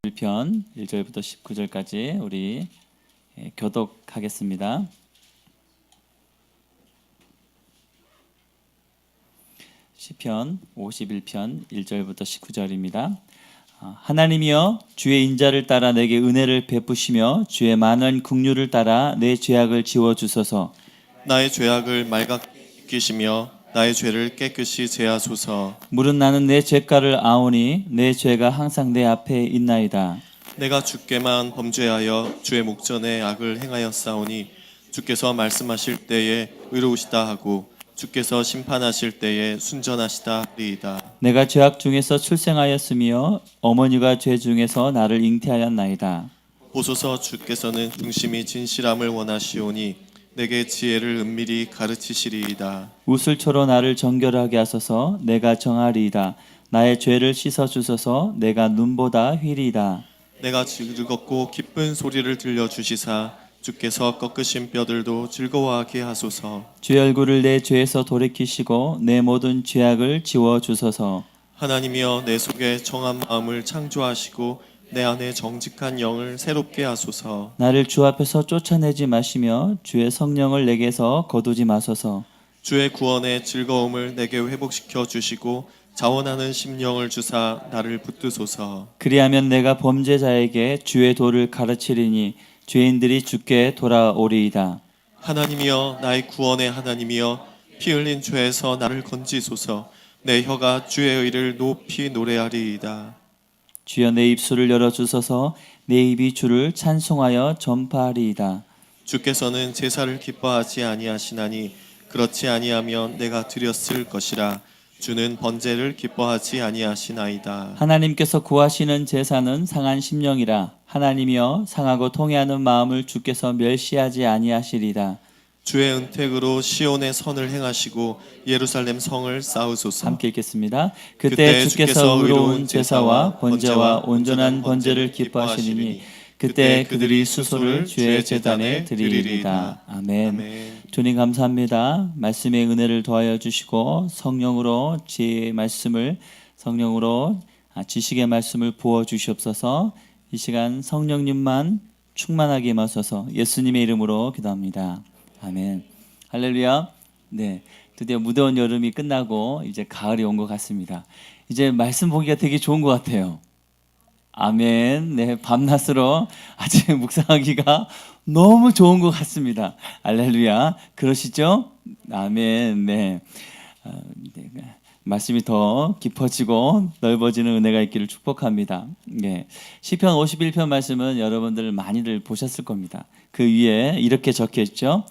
1편 1절부터 19절까지 우리 교독하겠습니다. 시편 51편 1절부터 19절입니다. 하나님이여 주의 인자를 따라 내게 은혜를 베푸시며 주의 많은 긍휼을 따라 내 죄악을 지워 주소서. 나의 죄악을 말갛게 씻기시며 나의 죄를 깨끗이 제하소서. 물은 나는 내 죄가를 아오니 내 죄가 항상 내 앞에 있나이다. 내가 주께만 범죄하여 주의 목전에 악을 행하였사오니 주께서 말씀하실 때에 의로우시다 하고 주께서 심판하실 때에 순전하시다 하리이다. 내가 죄악 중에서 출생하였으며 어머니가 죄 중에서 나를 잉태하였나이다. 보소서 주께서는 중심이 진실함을 원하시오니 내게 지혜를 은밀히 가르치시리이다. 우슬초로 나를 정결하게 하소서. 내가 정하리이다. 나의 죄를 씻어 주소서. 내가 눈보다 휘리이다. 내가 즐겁고 기쁜 소리를 들려주시사 주께서 꺾으신 뼈들도 즐거워하게 하소서. 주의 얼굴을 내 죄에서 돌이키시고 내 모든 죄악을 지워 주소서. 하나님이여 내 속에 정한 마음을 창조하시고 내 안에 정직한 영을 새롭게 하소서. 나를 주 앞에서 쫓아내지 마시며 주의 성령을 내게서 거두지 마소서. 주의 구원의 즐거움을 내게 회복시켜 주시고 자원하는 심령을 주사 나를 붙드소서. 그리하면 내가 범죄자에게 주의 도를 가르치리니 죄인들이 주께 돌아오리이다. 하나님이여 나의 구원의 하나님이여 피 흘린 죄에서 나를 건지소서. 내 혀가 주의 의를 높이 노래하리이다. 주여 내 입술을 열어주소서. 내 입이 주를 찬송하여 전파하리이다. 주께서는 제사를 기뻐하지 아니하시나니 그렇지 아니하면 내가 드렸을 것이라. 주는 번제를 기뻐하지 아니하시나이다. 하나님께서 구하시는 제사는 상한 심령이라. 하나님이여 상하고 통회하는 마음을 주께서 멸시하지 아니하시리다. 주의 은택으로 시온의 선을 행하시고 예루살렘 성을 쌓으소서. 함께 읽겠습니다. 그때 주께서 의로운 제사와 번제와 온전한 번제를 기뻐하시리니 그때 그들이 수소를 주의 제단에 드리리이다. 아멘. 주님 감사합니다. 말씀의 은혜를 더하여 주시고 성령으로 지혜의 말씀을 성령으로 지식의 말씀을 부어 주시옵소서. 이 시간 성령님만 충만하게 임하소서. 예수님의 이름으로 기도합니다. 아멘. 할렐루야. 네, 드디어 무더운 여름이 끝나고 이제 가을이 온 것 같습니다. 이제 말씀 보기가 되게 좋은 것 같아요. 아멘. 네, 밤낮으로 아침에 묵상하기가 너무 좋은 것 같습니다. 할렐루야. 그러시죠? 아멘. 네. 말씀이 더 깊어지고 넓어지는 은혜가 있기를 축복합니다. 네. 시편 51편 말씀은 여러분들 많이들 보셨을 겁니다. 그 위에 이렇게 적혀 있죠.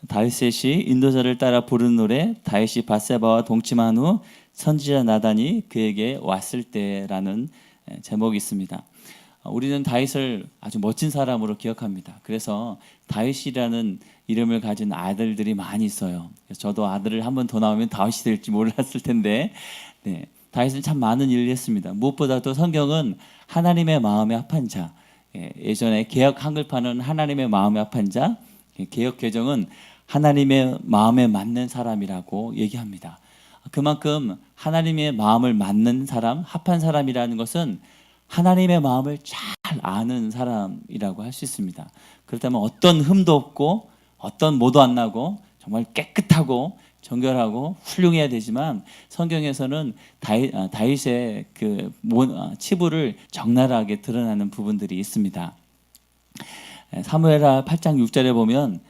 다윗이 인도자를 따라 부른 노래, 다윗이 밧세바와 동침한 후 선지자 나단이 그에게 왔을 때라는 제목이 있습니다. 우리는 다윗을 아주 멋진 사람으로 기억합니다. 그래서 다윗이라는 이름을 가진 아들들이 많이 있어요. 그래서 저도 아들을 한 번 더 나오면 다윗이 될지 몰랐을 텐데, 네, 다윗은 참 많은 일을 했습니다. 무엇보다도 성경은 하나님의 마음에 합한 자, 예전에 개역 한글판은 하나님의 마음에 합한 자, 개역 개정은 하나님의 마음에 맞는 사람이라고 얘기합니다. 그만큼 하나님의 마음을 맞는 사람, 합한 사람이라는 것은 하나님의 마음을 잘 아는 사람이라고 할 수 있습니다. 그렇다면 어떤 흠도 없고 어떤 모도 안 나고 정말 깨끗하고 정결하고 훌륭해야 되지만 성경에서는 다윗의 그 치부를 적나라하게 드러나는 부분들이 있습니다. 사무엘하 8장 6절에 보면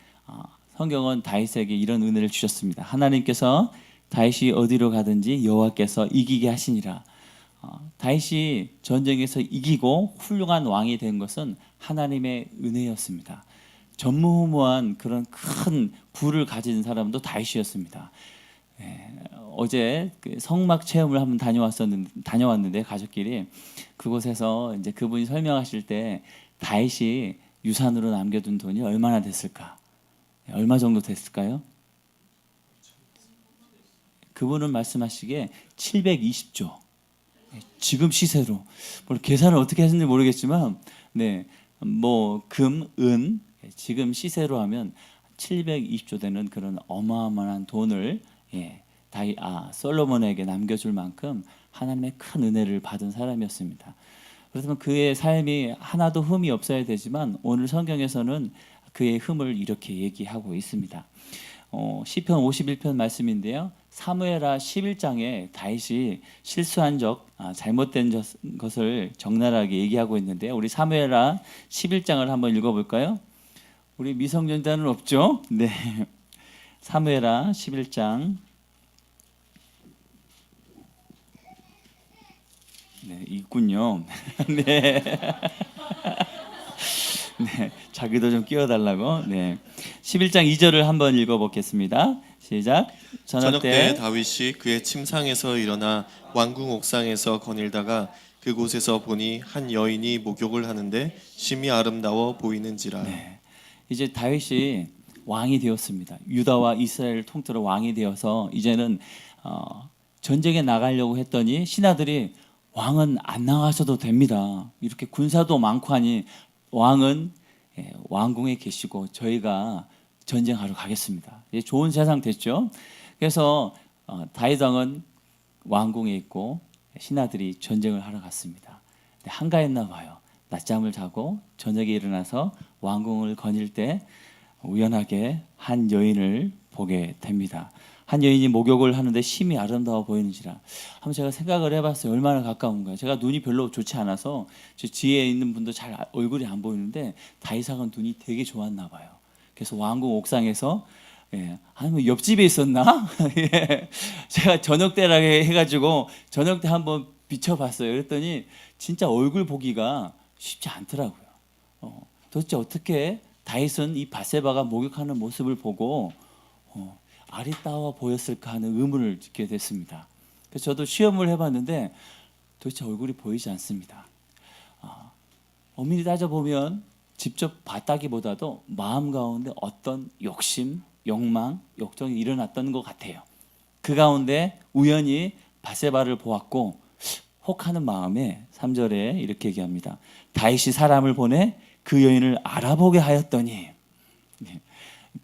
성경은 다윗에게 이런 은혜를 주셨습니다. 하나님께서 다윗이 어디로 가든지 여호와께서 이기게 하시니라. 다윗이 전쟁에서 이기고 훌륭한 왕이 된 것은 하나님의 은혜였습니다. 전무후무한 그런 큰 부를 가진 사람도 다윗이었습니다. 어제 성막 체험을 한번 다녀왔는데 가족끼리 그곳에서 이제 그분이 설명하실 때 다윗이 유산으로 남겨둔 돈이 얼마나 됐을까? 얼마 정도 됐을까요? 그분은 말씀하시기에 720조. 지금 시세로 계산을 어떻게 하셨는지 모르겠지만, 네, 뭐 금, 은 지금 시세로 하면 720조 되는 그런 어마어마한 돈을 솔로몬에게 남겨줄 만큼 하나님의 큰 은혜를 받은 사람이었습니다. 그렇다면 그의 삶이 하나도 흠이 없어야 되지만 오늘 성경에서는 그의 흠을 이렇게 얘기하고 있습니다. 시편 51편 말씀인데요. 사무엘하 11장에 다윗이 실수한 잘못된 것을 적나라하게 얘기하고 있는데요. 우리 사무엘하 11장을 한번 읽어볼까요? 우리 미성년자는 없죠? 네. 사무엘하 11장. 네, 있군요. 네. 네, 자기도 좀 끼워달라고. 네, 11장 2절을 한번 읽어보겠습니다. 시작. 저녁 때 다윗이 그의 침상에서 일어나 왕궁 옥상에서 거닐다가 그곳에서 보니 한 여인이 목욕을 하는데 심히 아름다워 보이는지라. 네, 이제 다윗이 왕이 되었습니다. 유다와 이스라엘을 통틀어 왕이 되어서 이제는 전쟁에 나가려고 했더니 신하들이 왕은 안 나가셔도 됩니다. 이렇게 군사도 많고 하니 왕은 왕궁에 계시고 저희가 전쟁하러 가겠습니다. 이제 좋은 세상 됐죠. 그래서 다윗 왕은 왕궁에 있고 신하들이 전쟁을 하러 갔습니다. 한가했나 봐요. 낮잠을 자고 저녁에 일어나서 왕궁을 거닐 때 우연하게 한 여인을 보게 됩니다. 한 여인이 목욕을 하는데 심히 아름다워 보이는지라. 한번 제가 생각을 해봤어요. 얼마나 가까운가요? 제가 눈이 별로 좋지 않아서 저 뒤에 있는 분도 잘 얼굴이 안 보이는데 다윗왕은 눈이 되게 좋았나 봐요. 그래서 왕궁 옥상에서 아니 뭐 옆집에 있었나? 예. 제가 저녁 때라 해가지고 저녁 때 한번 비춰봤어요. 그랬더니 진짜 얼굴 보기가 쉽지 않더라고요. 도대체 어떻게 다윗은 이 밧세바가 목욕하는 모습을 보고 아리따워 보였을까 하는 의문을 짓게 됐습니다. 그래서 저도 시험을 해봤는데 도대체 얼굴이 보이지 않습니다. 엄밀히 따져보면 직접 봤다기보다도 마음 가운데 어떤 욕심, 욕망, 욕정이 일어났던 것 같아요. 그 가운데 우연히 밧세바를 보았고 혹하는 마음에 3절에 이렇게 얘기합니다. 다윗이 사람을 보내 그 여인을 알아보게 하였더니.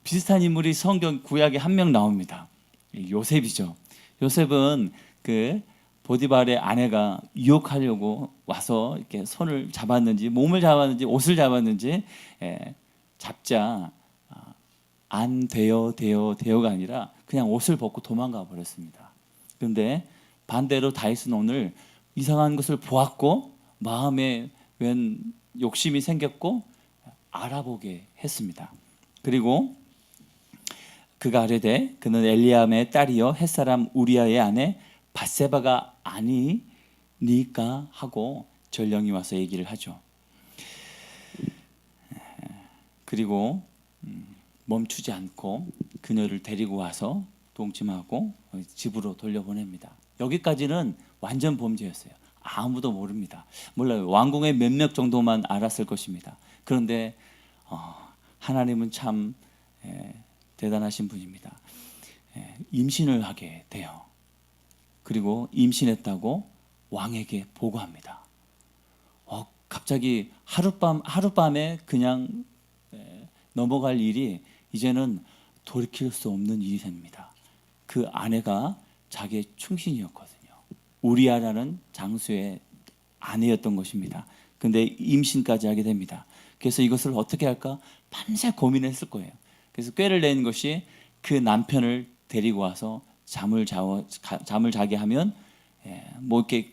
비슷한 인물이 성경 구약에 한 명 나옵니다. 요셉이죠. 요셉은 그 보디발의 아내가 유혹하려고 와서 이렇게 손을 잡았는지 몸을 잡았는지 옷을 잡았는지 잡자 안 돼요가 아니라 그냥 옷을 벗고 도망가 버렸습니다. 그런데 반대로 다윗은 오늘 이상한 것을 보았고 마음에 웬 욕심이 생겼고 알아보게 했습니다. 그리고 그가 아뢰되 그는 엘리암의 딸이요 햇사람 우리아의 아내 밧세바가 아니니까 하고 전령이 와서 얘기를 하죠. 그리고 멈추지 않고 그녀를 데리고 와서 동침하고 집으로 돌려보냅니다. 여기까지는 완전 범죄였어요. 아무도 모릅니다. 몰라요. 왕궁의 몇몇 정도만 알았을 것입니다. 그런데 하나님은 참 대단하신 분입니다. 임신을 하게 돼요. 그리고 임신했다고 왕에게 보고합니다. 갑자기 하룻밤에 그냥 넘어갈 일이 이제는 돌이킬 수 없는 일이 됩니다. 그 아내가 자기의 충신이었거든요. 우리아라는 장수의 아내였던 것입니다. 근데 임신까지 하게 됩니다. 그래서 이것을 어떻게 할까 밤새 고민했을 거예요. 그래서 꾀를 낸 것이 그 남편을 데리고 와서 잠을 자게 하면 뭐 이렇게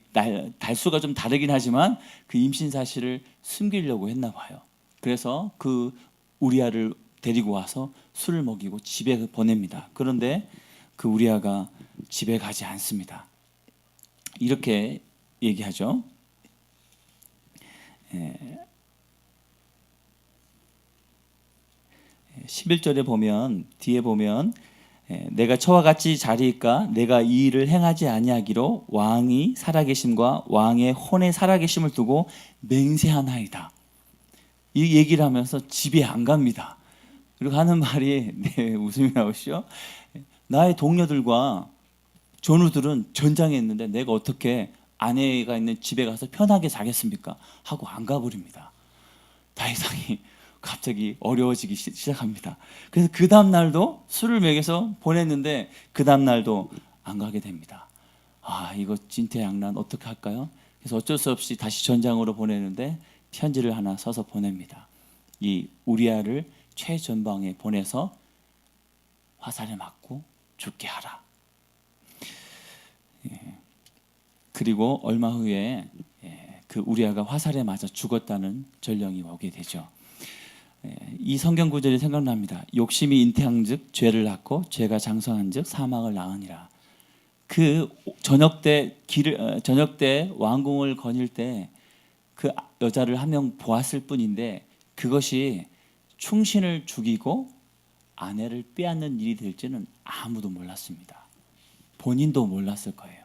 달수가 좀 다르긴 하지만 그 임신 사실을 숨기려고 했나 봐요. 그래서 그 우리아를 데리고 와서 술을 먹이고 집에 보냅니다. 그런데 그 우리아가 집에 가지 않습니다. 이렇게 얘기하죠. 11절에 보면 뒤에 보면 내가 저와 같이 자리일까 내가 이 일을 행하지 아니하기로 왕이 살아계심과 왕의 혼의 살아계심을 두고 맹세하나이다. 이 얘기를 하면서 집에 안 갑니다. 그리고 하는 말이 웃음이 나오시죠. 나의 동료들과 전우들은 전장에 있는데 내가 어떻게 아내가 있는 집에 가서 편하게 자겠습니까? 하고 안 가버립니다. 다윗왕이 갑자기 어려워지기 시작합니다. 그래서 그 다음 날도 술을 먹여서 보냈는데 그 다음 날도 안 가게 됩니다. 이거 진퇴양난 어떻게 할까요? 그래서 어쩔 수 없이 다시 전장으로 보내는데 편지를 하나 써서 보냅니다. 이 우리아를 최전방에 보내서 화살에 맞고 죽게 하라. 그리고 얼마 후에 그 우리아가 화살에 맞아 죽었다는 전령이 오게 되죠. 이 성경 구절이 생각납니다. 욕심이 잉태한즉 죄를 낳고 죄가 장성한즉 사망을 낳으니라. 그 저녁 때 왕궁을 거닐 때 그 여자를 한 명 보았을 뿐인데 그것이 충신을 죽이고 아내를 빼앗는 일이 될지는 아무도 몰랐습니다. 본인도 몰랐을 거예요.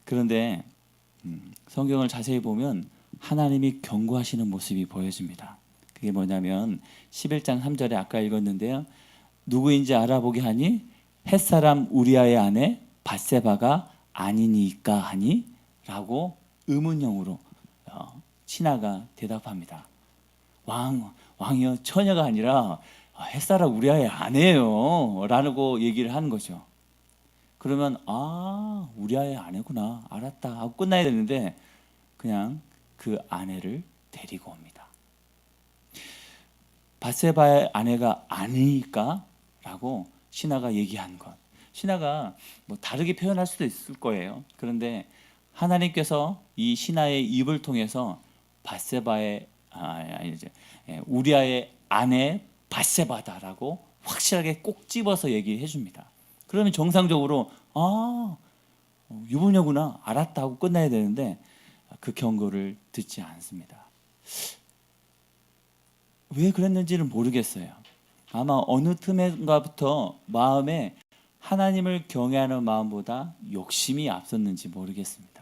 그런데 성경을 자세히 보면 하나님이 경고하시는 모습이 보여집니다. 그게 뭐냐면 11장 3절에 아까 읽었는데요. 누구인지 알아보게 하니 햇사람 우리아의 아내 밧세바가 아니니까 하니? 라고 의문형으로 신하가 대답합니다. 왕이요, 처녀가 아니라 햇사람 우리아의 아내예요 라고 얘기를 하는 거죠. 그러면 우리아의 아내구나, 알았다 하고 끝나야 되는데 그냥 그 아내를 데리고 옵니다. 밧세바의 아내가 아니니까 라고 신하가 얘기한 것, 신하가 뭐 다르게 표현할 수도 있을 거예요. 그런데 하나님께서 이 신하의 입을 통해서 밧세바의 우리아의 아내 밧세바다라고 확실하게 꼭 집어서 얘기해 줍니다. 그러면 정상적으로 유부녀구나, 알았다 하고 끝나야 되는데 그 경고를 듣지 않습니다. 왜 그랬는지는 모르겠어요. 아마 어느 틈인가부터 마음에 하나님을 경외하는 마음보다 욕심이 앞섰는지 모르겠습니다.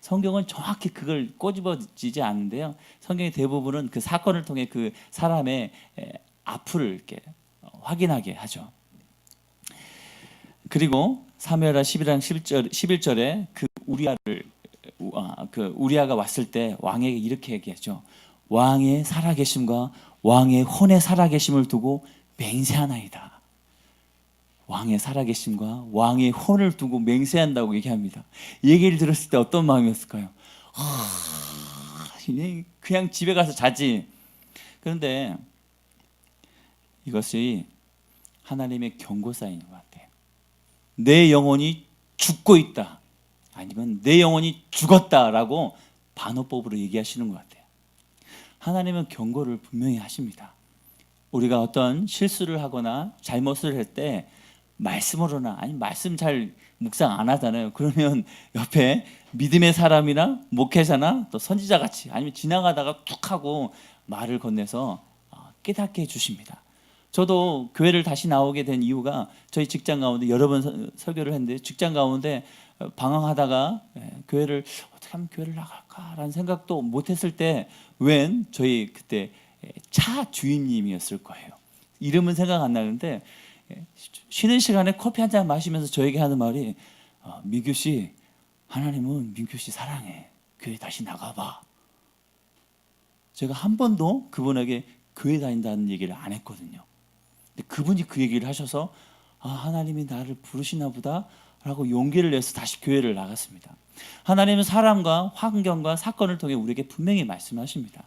성경은 정확히 그걸 꼬집어지지 않는데요. 성경의 대부분은 그 사건을 통해 그 사람의 앞을 이렇게 확인하게 하죠. 그리고 사무엘하 11장 11절에 그 우리아가 왔을 때 왕에게 이렇게 얘기하죠. 왕의 살아계심과 왕의 혼의 살아계심을 두고 맹세하나이다. 왕의 살아계심과 왕의 혼을 두고 맹세한다고 얘기합니다. 이 얘기를 들었을 때 어떤 마음이었을까요? 그냥 집에 가서 자지. 그런데 이것이 하나님의 경고 사인인 것 같아요. 내 영혼이 죽고 있다, 아니면 내 영혼이 죽었다라고 반어법으로 얘기하시는 것 같아요. 하나님은 경고를 분명히 하십니다. 우리가 어떤 실수를 하거나 잘못을 할 때 말씀으로나, 아니 말씀 잘 묵상 안 하잖아요. 그러면 옆에 믿음의 사람이나 목회자나 또 선지자 같이, 아니면 지나가다가 툭 하고 말을 건네서 깨닫게 해주십니다. 저도 교회를 다시 나오게 된 이유가 저희 직장 가운데 여러 번 설교를 했는데, 직장 가운데 방황하다가 교회를 어떻게 하면 교회를 나갈까라는 생각도 못했을 때 웬 저희 그때 차 주인님이었을 거예요. 이름은 생각 안 나는데 쉬는 시간에 커피 한 잔 마시면서 저에게 하는 말이, 민규 씨, 하나님은 민규 씨 사랑해. 교회 다시 나가봐. 제가 한 번도 그분에게 교회 다닌다는 얘기를 안 했거든요. 근데 그분이 그 얘기를 하셔서 하나님이 나를 부르시나 보다 라고 용기를 내서 다시 교회를 나갔습니다. 하나님은 사람과 환경과 사건을 통해 우리에게 분명히 말씀하십니다.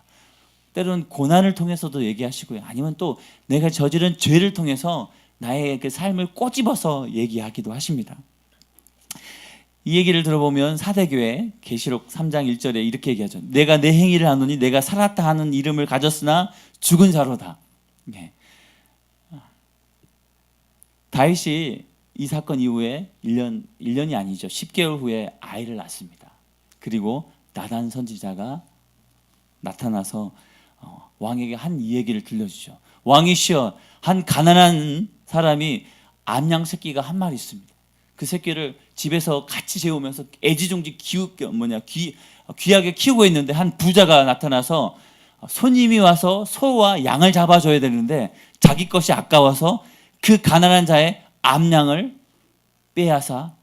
때로는 고난을 통해서도 얘기하시고요, 아니면 또 내가 저지른 죄를 통해서 나의 그 삶을 꼬집어서 얘기하기도 하십니다. 이 얘기를 들어보면 사대교회 계시록 3장 1절에 이렇게 얘기하죠. 내가 내 행위를 하노니 내가 살았다 하는 이름을 가졌으나 죽은 자로다. 네. 다윗이 이 사건 이후에 1년이 아니죠, 10개월 후에 아이를 낳습니다. 그리고 나단 선지자가 나타나서 왕에게 한 이 얘기를 들려주죠. 왕이시여, 한 가난한 사람이 암양 새끼가 한 마리 있습니다. 그 새끼를 집에서 같이 재우면서 애지중지 귀하게 키우고 있는데, 한 부자가 나타나서 손님이 와서 소와 양을 잡아줘야 되는데 자기 것이 아까워서 그 가난한 자의 암양을 빼앗아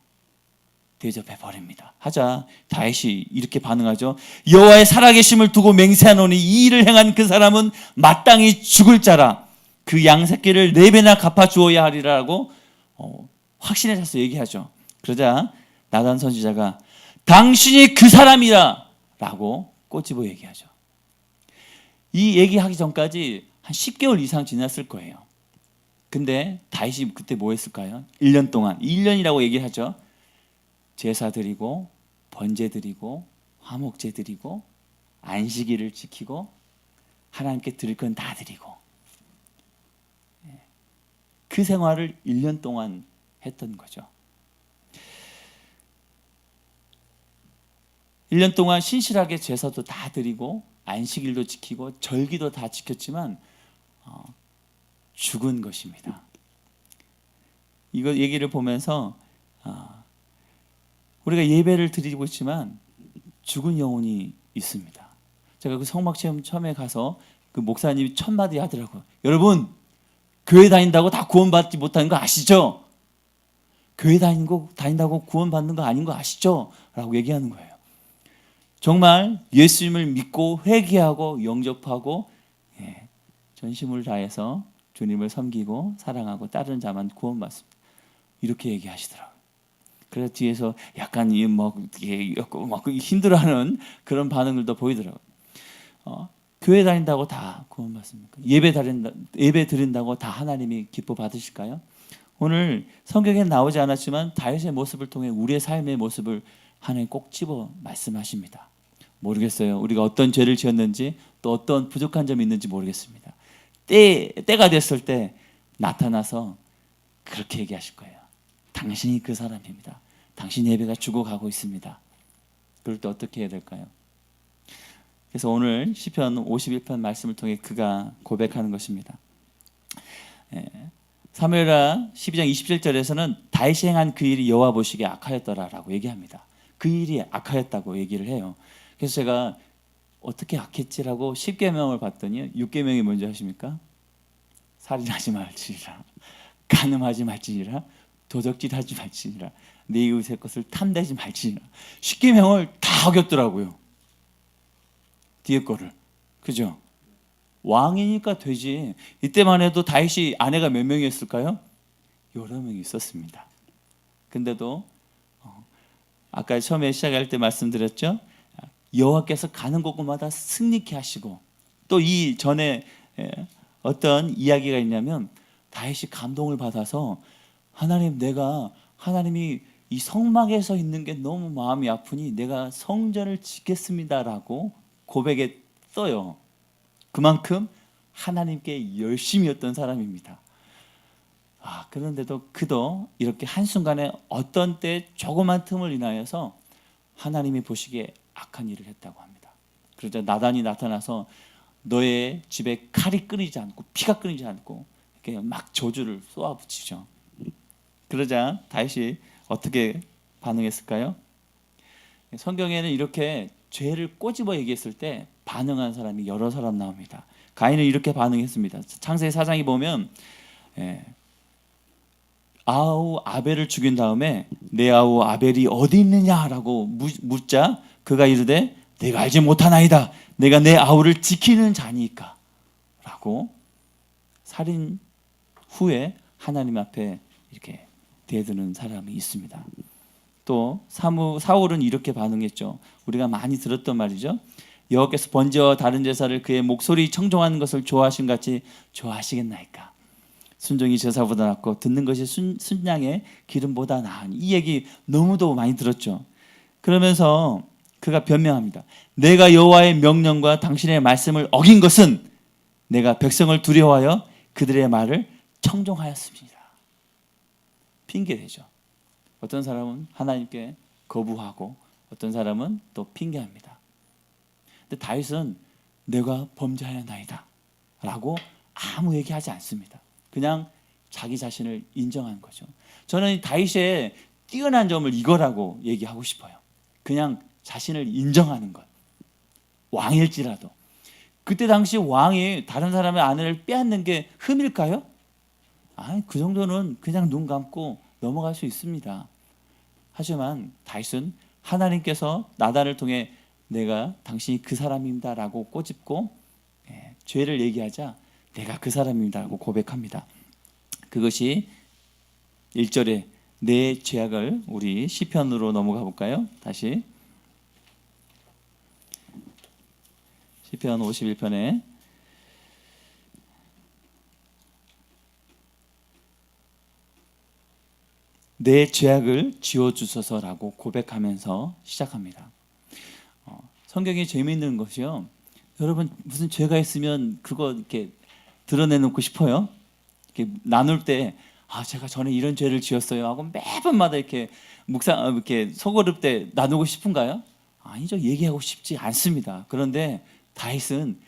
대접해 버립니다. 하자 다윗이 이렇게 반응하죠. 여호와의 살아계심을 두고 맹세하노니 이 일을 행한 그 사람은 마땅히 죽을 자라. 그 양 새끼를 4배나 갚아주어야 하리라고 확신에 차서 얘기하죠. 그러자 나단 선지자가 당신이 그 사람이라 라고 꼬집어 얘기하죠. 이 얘기하기 전까지 한 10개월 이상 지났을 거예요. 근데 다윗이 그때 뭐 했을까요? 1년 동안, 1년이라고 얘기하죠. 제사 드리고 번제 드리고 화목제 드리고 안식일을 지키고 하나님께 드릴 건 다 드리고 그 생활을 1년 동안 했던 거죠. 1년 동안 신실하게 제사도 다 드리고 안식일도 지키고 절기도 다 지켰지만 죽은 것입니다. 이거 얘기를 보면서 우리가 예배를 드리고 있지만 죽은 영혼이 있습니다. 제가 그 성막 체험 처음에 가서 그 목사님이 첫 마디 하더라고요. 여러분, 교회 다닌다고 다 구원받지 못하는 거 아시죠? 교회 다닌다고 구원받는 거 아닌 거 아시죠? 라고 얘기하는 거예요. 정말 예수님을 믿고 회개하고 영접하고 전심을 다해서 주님을 섬기고 사랑하고 따르는 자만 구원받습니다. 이렇게 얘기하시더라고요. 그래서 뒤에서 약간 막 힘들어하는 그런 반응들도 보이더라고요. 교회 다닌다고 다 구원받습니까? 예배 드린다고 다 하나님이 기뻐 받으실까요? 오늘 성경에 나오지 않았지만 다윗의 모습을 통해 우리의 삶의 모습을 하나님 꼭 집어 말씀하십니다. 모르겠어요. 우리가 어떤 죄를 지었는지 또 어떤 부족한 점이 있는지 모르겠습니다. 때가 됐을 때 나타나서 그렇게 얘기하실 거예요. 당신이 그 사람입니다. 당신 예배가 죽어가고 있습니다. 그럴 때 어떻게 해야 될까요? 그래서 오늘 시편 51편 말씀을 통해 그가 고백하는 것입니다. 사무엘하 12장 27절에서는 다윗이 행한 그 일이 여호와 보시기에 악하였더라라고 얘기합니다. 그 일이 악하였다고 얘기를 해요. 그래서 제가 어떻게 악했지라고 10계명을 봤더니 6계명이 뭔지 아십니까? 살인하지 말지니라, 간음하지 말지니라, 도적질하지 말지니라, 내 이웃의 것을 탐내지 말지니라. 10계명을 다 어겼더라고요. 뒤에 거를. 그죠? 왕이니까 되지. 이때만 해도 다윗이 아내가 몇 명이었을까요? 여러 명이 있었습니다. 근데도 아까 처음에 시작할 때 말씀드렸죠. 여호와께서 가는 곳마다 승리케 하시고 또 이 전에 어떤 이야기가 있냐면 다윗이 감동을 받아서 하나님이 이 성막에서 있는 게 너무 마음이 아프니 내가 성전을 짓겠습니다라고 고백했어요. 그만큼 하나님께 열심이었던 사람입니다. 그런데도 그도 이렇게 한순간에 어떤 때 조그만 틈을 인하여서 하나님이 보시기에 악한 일을 했다고 합니다. 그러자 나단이 나타나서 너의 집에 칼이 끊이지 않고 피가 끊이지 않고 이렇게 막 저주를 쏘아붙이죠. 그러자 다윗이 어떻게 반응했을까요? 성경에는 이렇게 죄를 꼬집어 얘기했을 때 반응한 사람이 여러 사람 나옵니다. 가인은 이렇게 반응했습니다. 창세기 4장에 보면 아우 아벨을 죽인 다음에 내 아우 아벨이 어디 있느냐라고 묻자 그가 이르되 내가 알지 못하나이다. 내가 내 아우를 지키는 자니까 라고 살인 후에 하나님 앞에 이렇게 대드는 사람이 있습니다. 또 사울은 이렇게 반응했죠. 우리가 많이 들었던 말이죠. 여호와께서 번제와 다른 제사를 그의 목소리 청종하는 것을 좋아하신 같이 좋아하시겠나이까. 순종이 제사보다 낫고 듣는 것이 순양의 기름보다 나으니. 이 얘기 너무도 많이 들었죠. 그러면서 그가 변명합니다. 내가 여호와의 명령과 당신의 말씀을 어긴 것은 내가 백성을 두려워하여 그들의 말을 청종하였습니다. 핑계대죠. 어떤 사람은 하나님께 거부하고 어떤 사람은 또 핑계합니다. 근데 다윗은 내가 범죄하였나이다 라고 아무 얘기하지 않습니다. 그냥 자기 자신을 인정하는 거죠. 저는 다윗의 뛰어난 점을 이거라고 얘기하고 싶어요. 그냥 자신을 인정하는 것. 왕일지라도. 그때 당시 왕이 다른 사람의 아내를 빼앗는 게 흠일까요? 그 정도는 그냥 눈 감고 넘어갈 수 있습니다. 하지만 다윗은 하나님께서 나단을 통해 내가 당신이 그 사람입니다라고 꼬집고 죄를 얘기하자 내가 그 사람입니다라고 고백합니다. 그것이 1절에 내 죄악을 우리 시편으로 넘어가 볼까요? 다시 시편 51편에 내 죄악을 지워주소서라고 고백하면서 시작합니다. 성경이 재미있는 것이요. 여러분 무슨 죄가 있으면 그거 이렇게 드러내놓고 싶어요? 이렇게 나눌 때 제가 전에 이런 죄를 지었어요 하고 매번마다 이렇게 이렇게 소그룹 때 나누고 싶은가요? 아니죠. 얘기하고 싶지 않습니다. 그런데 다윗은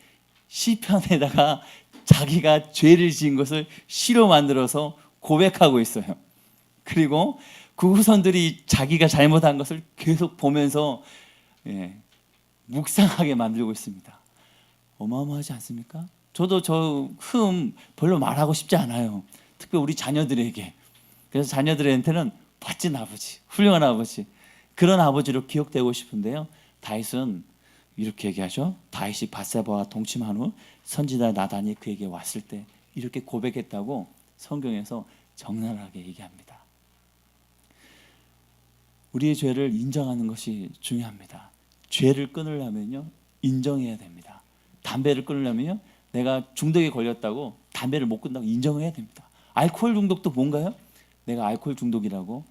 시편에다가 자기가 죄를 지은 것을 시로 만들어서 고백하고 있어요. 그리고 그 후손들이 자기가 잘못한 것을 계속 보면서 묵상하게 만들고 있습니다. 어마어마하지 않습니까? 저도 저 별로 말하고 싶지 않아요. 특히 우리 자녀들에게. 그래서 자녀들한테는 멋진 아버지, 훌륭한 아버지, 그런 아버지로 기억되고 싶은데요. 다윗은 이렇게 얘기하죠. 다윗이 밧세바와 동침한 후 선지자 나단이 그에게 왔을 때 이렇게 고백했다고 성경에서 적나라하게 얘기합니다. 우리의 죄를 인정하는 것이 중요합니다. 죄를 끊으려면요, 인정해야 됩니다. 담배를 끊으려면요, 내가 중독에 걸렸다고 담배를 못 끊는다고 인정해야 됩니다. 알코올 중독도 뭔가요? 내가 알코올 중독이라고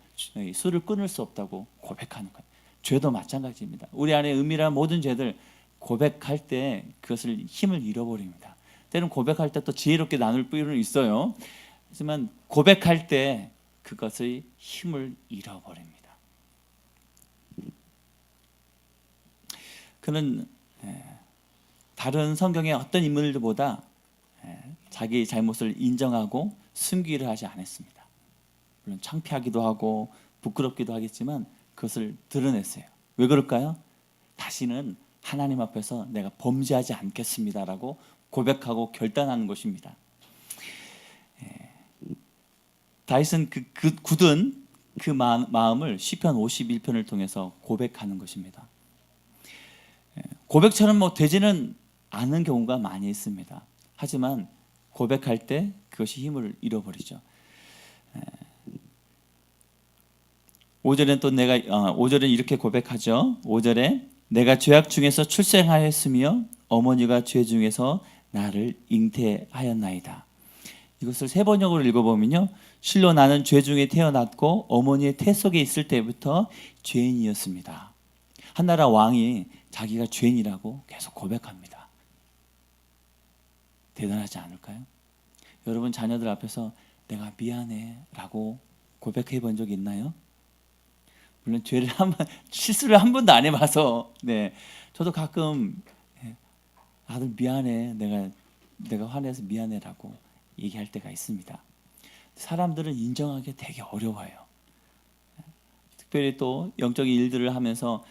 술을 끊을 수 없다고 고백하는 거예요. 죄도 마찬가지입니다. 우리 안에 은밀한 모든 죄들 고백할 때 그것을 힘을 잃어버립니다. 때로는 고백할 때 또 지혜롭게 나눌 필요는 있어요. 하지만 고백할 때 그것의 힘을 잃어버립니다. 그는 다른 성경의 어떤 인물들보다 자기 잘못을 인정하고 숨기를 하지 않았습니다. 물론 창피하기도 하고 부끄럽기도 하겠지만 그것을 드러냈어요. 왜 그럴까요? 다시는 하나님 앞에서 내가 범죄하지 않겠습니다라고 고백하고 결단하는 것입니다. 다윗은 굳은 그 마음을 시편 51편을 통해서 고백하는 것입니다. 고백처럼 되지는 않은 경우가 많이 있습니다. 하지만 고백할 때 그것이 힘을 잃어버리죠. 5절엔 또 5절은 이렇게 고백하죠. 5절에 내가 죄악 중에서 출생하였으며 어머니가 죄 중에서 나를 잉태하였나이다. 이것을 세 번역으로 읽어보면요, 실로 나는 죄 중에 태어났고 어머니의 태 속에 있을 때부터 죄인이었습니다. 한나라 왕이 자기가 죄인이라고 계속 고백합니다. 대단하지 않을까요? 여러분 자녀들 앞에서 내가 미안해 라고 고백해 본 적 있나요? 물론 실수를 한 번도 안 해봐서 저도 가끔 아들 미안해, 내가 화내서 미안해라고 얘기할 때가 있습니다. 사람들은 인정하기 되게 어려워요. 특별히 또 영적인 일들을 하면서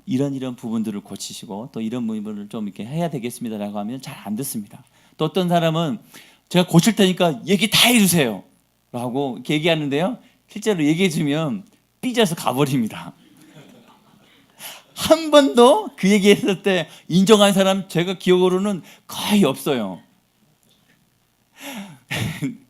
이런 부분들을 고치시고 또 이런 부분을 좀 이렇게 해야 되겠습니다라고 하면 잘 안 듣습니다. 또 어떤 사람은 제가 고칠 테니까 얘기 다 해주세요 라고 이렇게 얘기하는데요, 실제로 얘기해주면 삐져서 가버립니다. 한 번도 그 얘기했을 때 인정한 사람 제가 기억으로는 거의 없어요.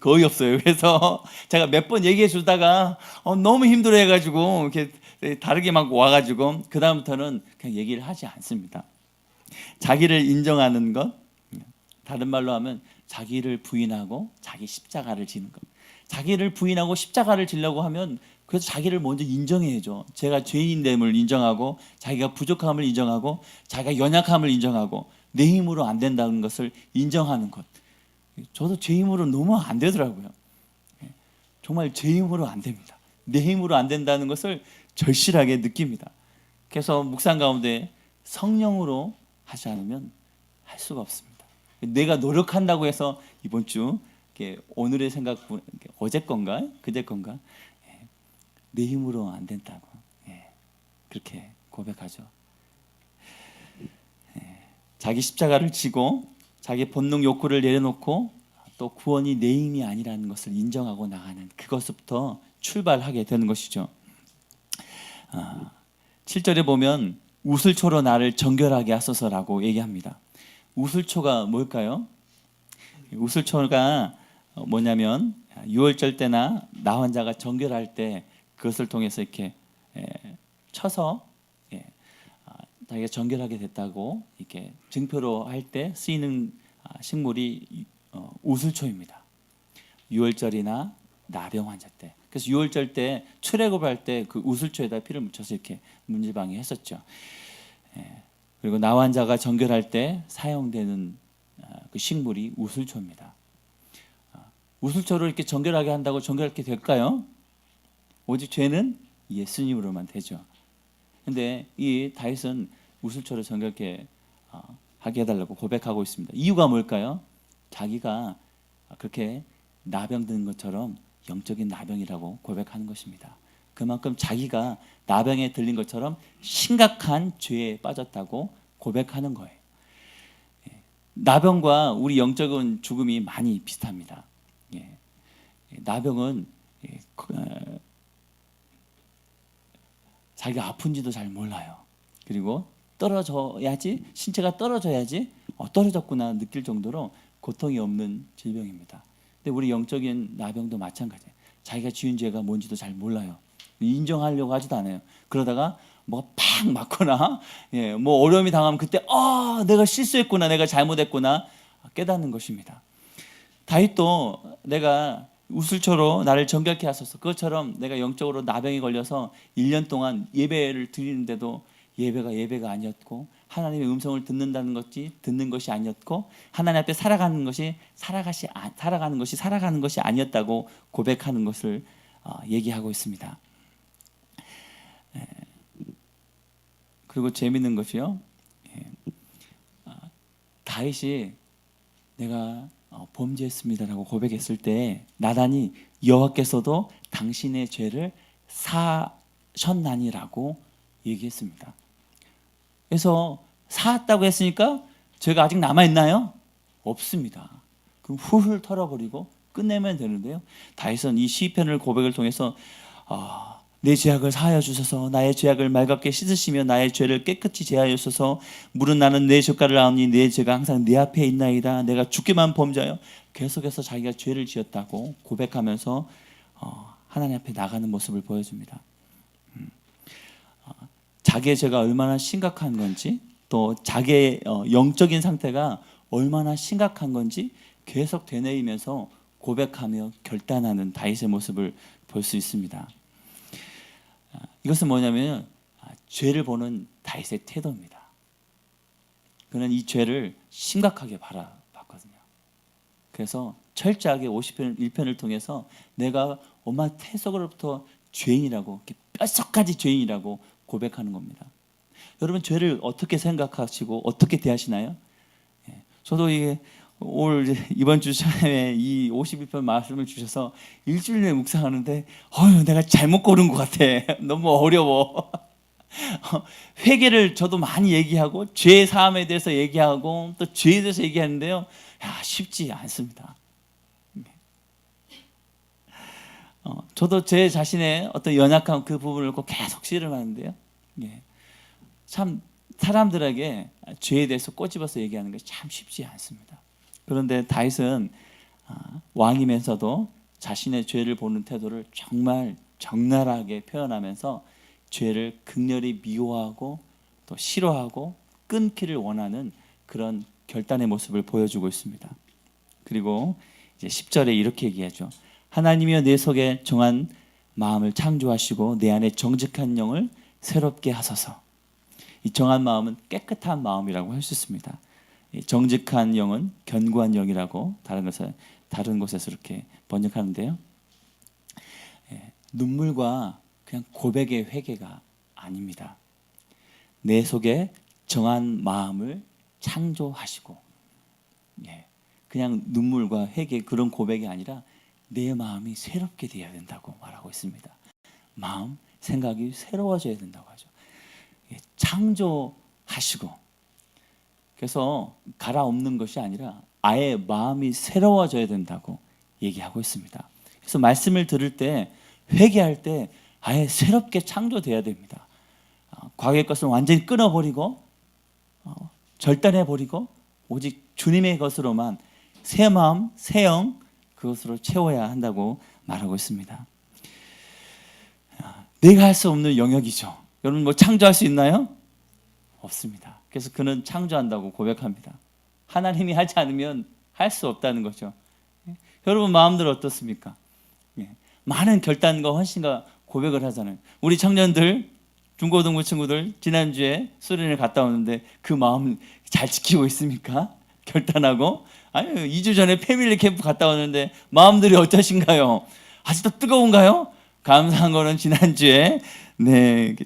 거의 없어요. 그래서 제가 몇 번 얘기해 주다가 너무 힘들어 해가지고 이렇게 다르게 막 와가지고 그 다음부터는 그냥 얘기를 하지 않습니다. 자기를 인정하는 것, 다른 말로 하면 자기를 부인하고 자기 십자가를 지는 것. 자기를 부인하고 십자가를 지려고 하면 그래서 자기를 먼저 인정해야죠. 제가 죄인됨을 인정하고 자기가 부족함을 인정하고 자기가 연약함을 인정하고 내 힘으로 안 된다는 것을 인정하는 것. 저도 제 힘으로 너무 안 되더라고요. 정말 제 힘으로 안 됩니다. 내 힘으로 안 된다는 것을 절실하게 느낍니다. 그래서 묵상 가운데 성령으로 하지 않으면 할 수가 없습니다. 내가 노력한다고 해서 이번 주 오늘의 생각, 어제 건가 그제 건가 내 힘으로 안 된다고 그렇게 고백하죠. 자기 십자가를 지고 자기 본능 욕구를 내려놓고 또 구원이 내 힘이 아니라는 것을 인정하고 나가는 그것부터 출발하게 되는 것이죠. 7절에 보면 우슬초로 나를 정결하게 하소서라고 얘기합니다. 우슬초가 뭘까요? 우슬초가 뭐냐면 유월절 때나 나 환자가 정결할 때 그것을 통해서 이렇게 쳐서 자기가 정결하게 됐다고 이렇게 증표로 할 때 쓰이는 식물이 우슬초입니다. 유월절이나 나병 환자 때. 그래서 유월절 때 출애굽할 때 그 우슬초에다 피를 묻혀서 이렇게 문지방에 했었죠. 그리고 나환자가 정결할 때 사용되는 그 식물이 우슬초입니다. 우슬초를 이렇게 정결하게 한다고 정결하게 될까요? 오직 죄는 예수님으로만 되죠. 근데 이 다윗은 우슬초를 정결하게 하게 해달라고 고백하고 있습니다. 이유가 뭘까요? 자기가 그렇게 나병 든 것처럼 영적인 나병이라고 고백하는 것입니다. 그만큼 자기가 나병에 들린 것처럼 심각한 죄에 빠졌다고 고백하는 거예요. 나병과 우리 영적인 죽음이 많이 비슷합니다. 나병은 자기가 아픈지도 잘 몰라요. 그리고 떨어져야지, 신체가 떨어져야지 떨어졌구나 느낄 정도로 고통이 없는 질병입니다. 근데 우리 영적인 나병도 마찬가지예요. 자기가 지은 죄가 뭔지도 잘 몰라요. 인정하려고 하지도 않아요. 그러다가 뭐가 팍 맞거나 뭐 어려움이 당하면 그때 내가 실수했구나, 내가 잘못했구나 깨닫는 것입니다. 다윗도 내가 우슬초로 나를 정결케 하소서, 그것처럼 내가 영적으로 나병이 걸려서 1년 동안 예배를 드리는데도 예배가 아니었고, 하나님의 음성을 듣는 것이 아니었고, 하나님 앞에 살아가는 것이 아니었다고 고백하는 것을 얘기하고 있습니다. 그리고 재밌는 것이요, 다윗이 내가 범죄했습니다라고 고백했을 때 나단이 여호와께서도 당신의 죄를 사셨나니라고 얘기했습니다. 그래서 사았다고 했으니까 죄가 아직 남아있나요? 없습니다. 그럼 훌훌 털어버리고 끝내면 되는데요, 다윗은 이 시편을 고백을 통해서 내 죄악을 사하여 주소서, 나의 죄악을 맑게 씻으시며 나의 죄를 깨끗이 제하여 주소서. 물은 나는 내 젓가를 아오니 내 죄가 항상 내 앞에 있나이다. 내가 죽기만 범죄하여. 계속해서 자기가 죄를 지었다고 고백하면서 하나님 앞에 나가는 모습을 보여줍니다. 자기의 죄가 얼마나 심각한 건지, 또 자기의 영적인 상태가 얼마나 심각한 건지 계속 되뇌이면서 고백하며 결단하는 다윗의 모습을 볼 수 있습니다. 이것은 뭐냐면 죄를 보는 다윗의 태도입니다. 그는 이 죄를 심각하게 바라봤거든요. 그래서 철저하게 51편을 통해서 내가 엄마 태속으로부터 죄인이라고, 뼛속까지 죄인이라고 고백하는 겁니다. 여러분, 죄를 어떻게 생각하시고 어떻게 대하시나요? 저도 이번 주 처음에 이 51편 말씀을 주셔서 일주일 내에 묵상하는데 내가 잘못 고른 것 같아. 너무 어려워. 회개를 저도 많이 얘기하고 죄 사함에 대해서 얘기하고 또 죄에 대해서 얘기하는데요, 쉽지 않습니다. 저도 제 자신의 어떤 연약한 그 부분을 꼭 계속 씨름하는데요, 참 사람들에게 죄에 대해서 꼬집어서 얘기하는 것이 참 쉽지 않습니다. 그런데 다윗은 왕이면서도 자신의 죄를 보는 태도를 정말 적나라하게 표현하면서 죄를 극렬히 미워하고 또 싫어하고 끊기를 원하는 그런 결단의 모습을 보여주고 있습니다. 그리고 이제 10절에 이렇게 얘기하죠. 하나님이여 내 속에 정한 마음을 창조하시고 내 안에 정직한 영을 새롭게 하소서. 이 정한 마음은 깨끗한 마음이라고 할 수 있습니다. 정직한 영은 견고한 영이라고 다른 곳에서 이렇게 번역하는데요, 눈물과 그냥 고백의 회개가 아닙니다. 내 속에 정한 마음을 창조하시고, 그냥 눈물과 회개 그런 고백이 아니라 내 마음이 새롭게 되어야 된다고 말하고 있습니다. 마음, 생각이 새로워져야 된다고 하죠. 창조하시고, 그래서 갈아엎는 것이 아니라 아예 마음이 새로워져야 된다고 얘기하고 있습니다. 그래서 말씀을 들을 때, 회개할 때 아예 새롭게 창조돼야 됩니다. 과거의 것을 완전히 끊어버리고 절단해버리고 오직 주님의 것으로만 새 마음, 새 영, 그것으로 채워야 한다고 말하고 있습니다. 내가 할 수 없는 영역이죠. 여러분, 뭐 창조할 수 있나요? 없습니다. 그래서 그는 창조한다고 고백합니다. 하나님이 하지 않으면 할 수 없다는 거죠. 여러분 마음들 어떻습니까? 많은 결단과 헌신과 고백을 하잖아요. 우리 청년들, 중고등부 친구들 지난주에 수련회 갔다 오는데 그 마음 잘 지키고 있습니까? 결단하고. 아니 2주 전에 패밀리 캠프 갔다 왔는데 마음들이 어떠신가요? 아직도 뜨거운가요? 감사한 거는 지난주에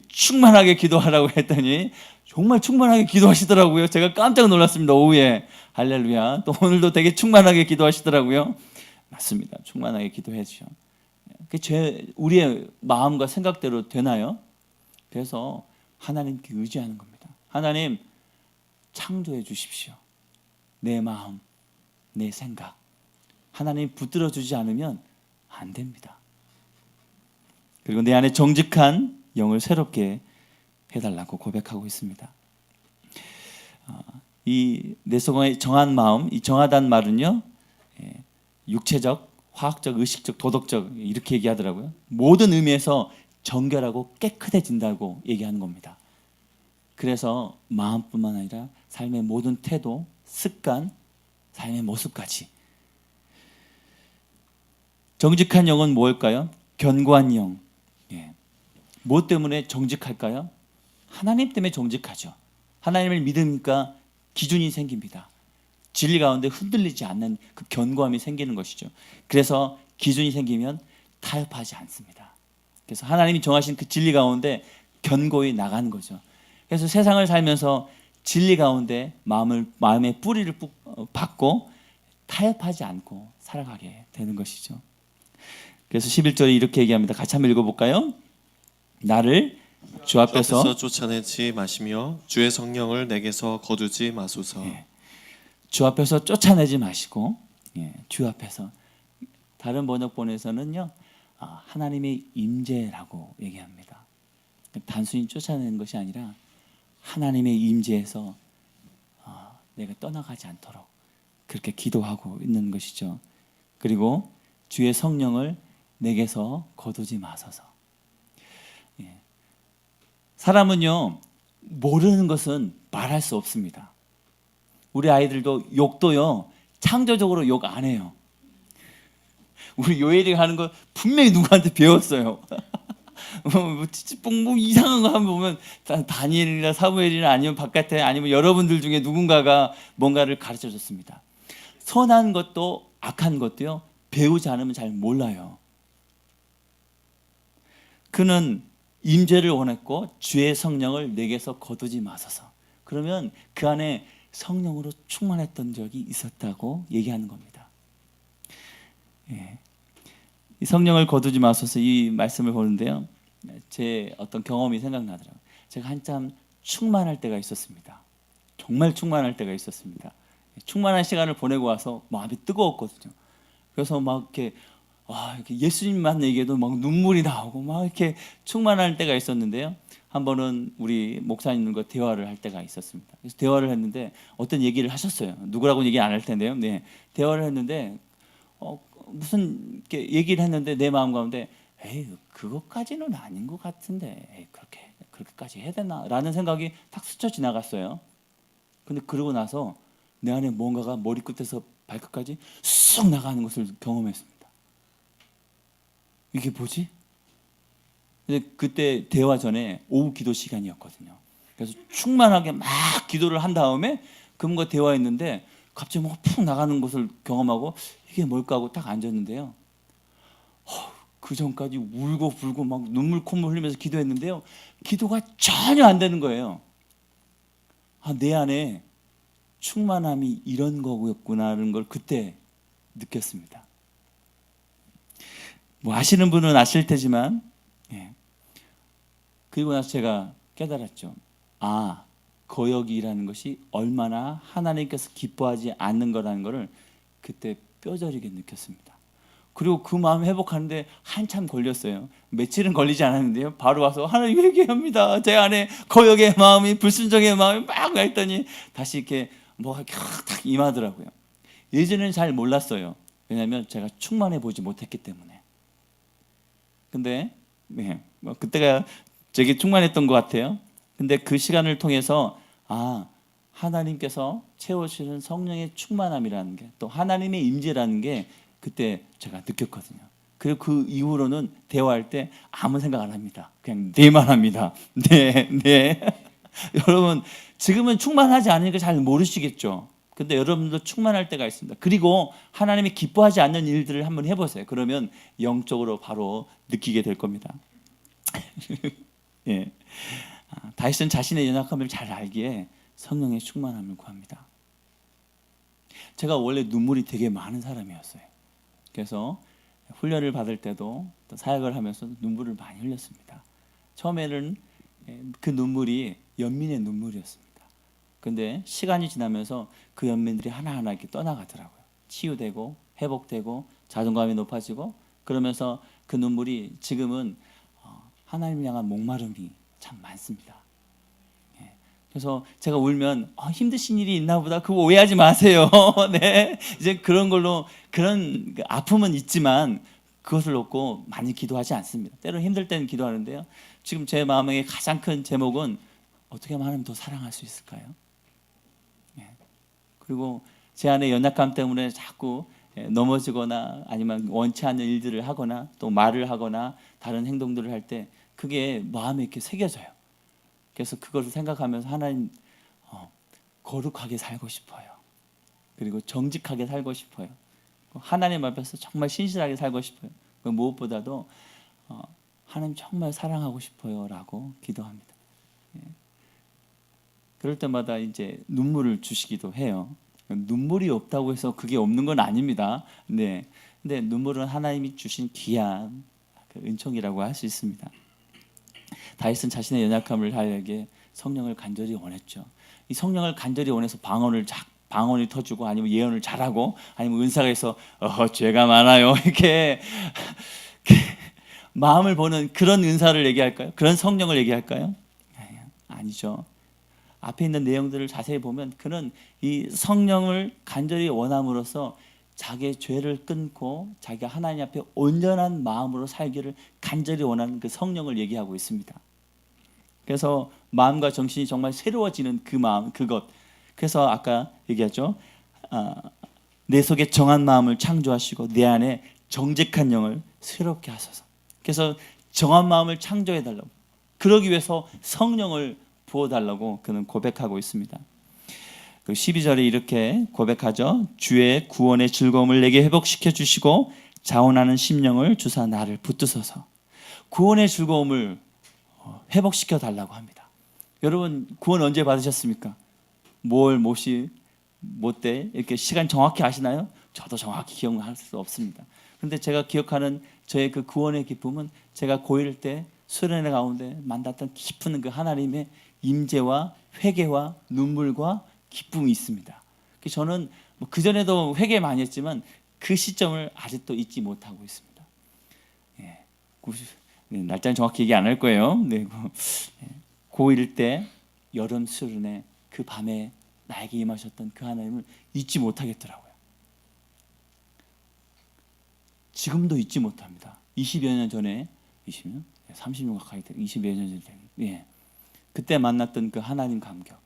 충만하게 기도하라고 했더니 정말 충만하게 기도하시더라고요. 제가 깜짝 놀랐습니다. 오후에 할렐루야. 또 오늘도 되게 충만하게 기도하시더라고요. 맞습니다. 충만하게 기도해주죠. 우리의 마음과 생각대로 되나요? 그래서 하나님께 의지하는 겁니다. 하나님 창조해 주십시오. 내 마음, 내 생각. 하나님 붙들어 주지 않으면 안 됩니다. 그리고 내 안에 정직한 영을 새롭게 해달라고 고백하고 있습니다. 이 내 속에 정한 마음, 이 정하다는 말은요, 육체적, 화학적, 의식적, 도덕적 이렇게 얘기하더라고요. 모든 의미에서 정결하고 깨끗해진다고 얘기하는 겁니다. 그래서 마음뿐만 아니라 삶의 모든 태도, 습관, 삶의 모습까지. 정직한 영은 뭘까요? 견고한 영. 뭐 때문에 정직할까요? 하나님 때문에 정직하죠. 하나님을 믿으니까 기준이 생깁니다. 진리 가운데 흔들리지 않는 그 견고함이 생기는 것이죠. 그래서 기준이 생기면 타협하지 않습니다. 그래서 하나님이 정하신 그 진리 가운데 견고히 나가는 거죠. 그래서 세상을 살면서 진리 가운데 마음의 뿌리를 박고 타협하지 않고 살아가게 되는 것이죠. 그래서 11절에 이렇게 얘기합니다. 같이 한번 읽어볼까요? 나를 주 앞에서 쫓아내지 마시며 주의 성령을 내게서 거두지 마소서. 주 앞에서 쫓아내지 마시고 주 앞에서. 다른 번역본에서는요 하나님의 임재라고 얘기합니다. 단순히 쫓아내는 것이 아니라 하나님의 임재에서 내가 떠나가지 않도록 그렇게 기도하고 있는 것이죠. 그리고 주의 성령을 내게서 거두지 마소서. 사람은요 모르는 것은 말할 수 없습니다. 우리 아이들도 욕도요 창조적으로 욕 안 해요. 우리 요엘이가 하는 거 분명히 누구한테 배웠어요. 뭐 이상한 거 한번 보면 다니엘이나 사무엘이나 아니면 바깥에 아니면 여러분들 중에 누군가가 뭔가를 가르쳐 줬습니다. 선한 것도 악한 것도요 배우지 않으면 잘 몰라요. 그는 임재를 원했고 주의 성령을 내게서 거두지 마소서. 그러면 그 안에 성령으로 충만했던 적이 있었다고 얘기하는 겁니다. 이 성령을 거두지 마소서 이 말씀을 보는데요. 제 어떤 경험이 생각나더라고요. 제가 한참 충만할 때가 있었습니다. 정말 충만할 때가 있었습니다. 충만한 시간을 보내고 와서 마음이 뜨거웠거든요. 그래서 막 이렇게 예수님만 얘기해도 막 눈물이 나오고 막 이렇게 충만할 때가 있었는데요. 한 번은 우리 목사님과 대화를 할 때가 있었습니다. 그래서 대화를 했는데 어떤 얘기를 하셨어요. 누구라고 얘기 안 할 텐데요. 대화를 했는데 무슨 이렇게 얘기를 했는데 내 마음 가운데 그것까지는 아닌 것 같은데 그렇게까지 해야 되나? 라는 생각이 탁 스쳐 지나갔어요. 근데 그러고 나서 내 안에 뭔가가 머리끝에서 발끝까지 쑥 나가는 것을 경험했습니다. 이게 뭐지? 근데 그때 대화 전에 오후 기도 시간이었거든요. 그래서 충만하게 막 기도를 한 다음에 그분과 대화했는데 갑자기 뭔가 푹 나가는 것을 경험하고 이게 뭘까 하고 딱 앉았는데요. 그 전까지 울고 불고 막 눈물 콧물 흘리면서 기도했는데요. 기도가 전혀 안 되는 거예요. 내 안에 충만함이 이런 거였구나라는 걸 그때 느꼈습니다. 뭐 아시는 분은 아실 테지만 그리고 나서 제가 깨달았죠. 거역이라는 것이 얼마나 하나님께서 기뻐하지 않는 거라는 것을 그때 뼈저리게 느꼈습니다. 그리고 그 마음 회복하는데 한참 걸렸어요. 며칠은 걸리지 않았는데요. 바로 와서 하나님 회개합니다. 제 안에 거역의 마음이 불순종의 마음이 막 했더니 다시 이렇게 뭐가 탁 임하더라고요. 예전에는 잘 몰랐어요. 왜냐하면 제가 충만해 보지 못했기 때문에. 근데 그때가 되게 충만했던 것 같아요. 근데 그 시간을 통해서 하나님께서 채워주시는 성령의 충만함이라는 게, 또 하나님의 임재라는 게 그때 제가 느꼈거든요. 그리고 그 이후로는 대화할 때 아무 생각 안 합니다. 그냥 네만 합니다. 네, 네. 여러분, 지금은 충만하지 않으니까 잘 모르시겠죠. 근데 여러분도 충만할 때가 있습니다. 그리고 하나님이 기뻐하지 않는 일들을 한번 해보세요. 그러면 영적으로 바로 느끼게 될 겁니다. 예. 다윗은 자신의 연약함을 잘 알기에 성령의 충만함을 구합니다. 제가 원래 눈물이 되게 많은 사람이었어요. 그래서 훈련을 받을 때도 또 사역을 하면서 눈물을 많이 흘렸습니다. 처음에는 그 눈물이 연민의 눈물이었습니다. 근데 시간이 지나면서 그 연민들이 하나하나 이렇게 떠나가더라고요. 치유되고 회복되고 자존감이 높아지고, 그러면서 그 눈물이 지금은 하나님을 향한 목마름이 참 많습니다. 그래서 제가 울면 힘드신 일이 있나 보다, 그거 오해하지 마세요. 네, 이제 그런 걸로, 그런 아픔은 있지만 그것을 놓고 많이 기도하지 않습니다. 때로는 힘들 때는 기도하는데요, 지금 제 마음의 가장 큰 제목은 어떻게 하면 하나님 더 사랑할 수 있을까요? 그리고 제 안에 연약감 때문에 자꾸 넘어지거나 아니면 원치 않는 일들을 하거나 또 말을 하거나 다른 행동들을 할 때 그게 마음에 이렇게 새겨져요. 그래서 그것을 생각하면서 하나님, 거룩하게 살고 싶어요. 그리고 정직하게 살고 싶어요. 하나님 앞에서 정말 신실하게 살고 싶어요. 무엇보다도 하나님 정말 사랑하고 싶어요 라고 기도합니다. 그럴 때마다 이제 눈물을 주시기도 해요. 눈물이 없다고 해서 그게 없는 건 아닙니다. 네. 근데 눈물은 하나님이 주신 귀한 그 은총이라고 할 수 있습니다. 다윗은 자신의 연약함을 하려게 성령을 간절히 원했죠. 이 성령을 간절히 원해서 방언이 터지고, 아니면 예언을 잘하고, 아니면 은사가 있어 죄가 많아요 이렇게 마음을 보는 그런 은사를 얘기할까요? 그런 성령을 얘기할까요? 아니죠. 앞에 있는 내용들을 자세히 보면 그는 이 성령을 간절히 원함으로써 자기의 죄를 끊고 자기가 하나님 앞에 온전한 마음으로 살기를 간절히 원하는 그 성령을 얘기하고 있습니다. 그래서 마음과 정신이 정말 새로워지는 그 마음, 그것. 그래서 아까 얘기했죠. 내 속에 정한 마음을 창조하시고 내 안에 정직한 영을 새롭게 하소서. 그래서 정한 마음을 창조해달라고, 그러기 위해서 성령을 부어달라고 그는 고백하고 있습니다. 12절에 이렇게 고백하죠. 주의 구원의 즐거움을 내게 회복시켜 주시고 자원하는 심령을 주사 나를 붙드소서. 구원의 즐거움을 회복시켜 달라고 합니다. 여러분, 구원 언제 받으셨습니까? 때 이렇게 시간 정확히 아시나요? 저도 정확히 기억할 수 없습니다. 그런데 제가 기억하는 저의 그 구원의 기쁨은 제가 고1 때 수련회 가운데 만났던 깊은 그 하나님의 임재와 회개와 눈물과 기쁨이 있습니다. 저는 그 전에도 회개 많이 했지만 그 시점을 아직도 잊지 못하고 있습니다. 날짜는 정확히 얘기 안 할 거예요. 네, 고1 때 여름 수련회 그 밤에 나에게 임하셨던 그 하나님을 잊지 못하겠더라고요. 지금도 잊지 못합니다. 20여 년 전에, 20년? 30년 가까이 돼, 20여 년 전에, 그때 만났던 그 하나님 감격.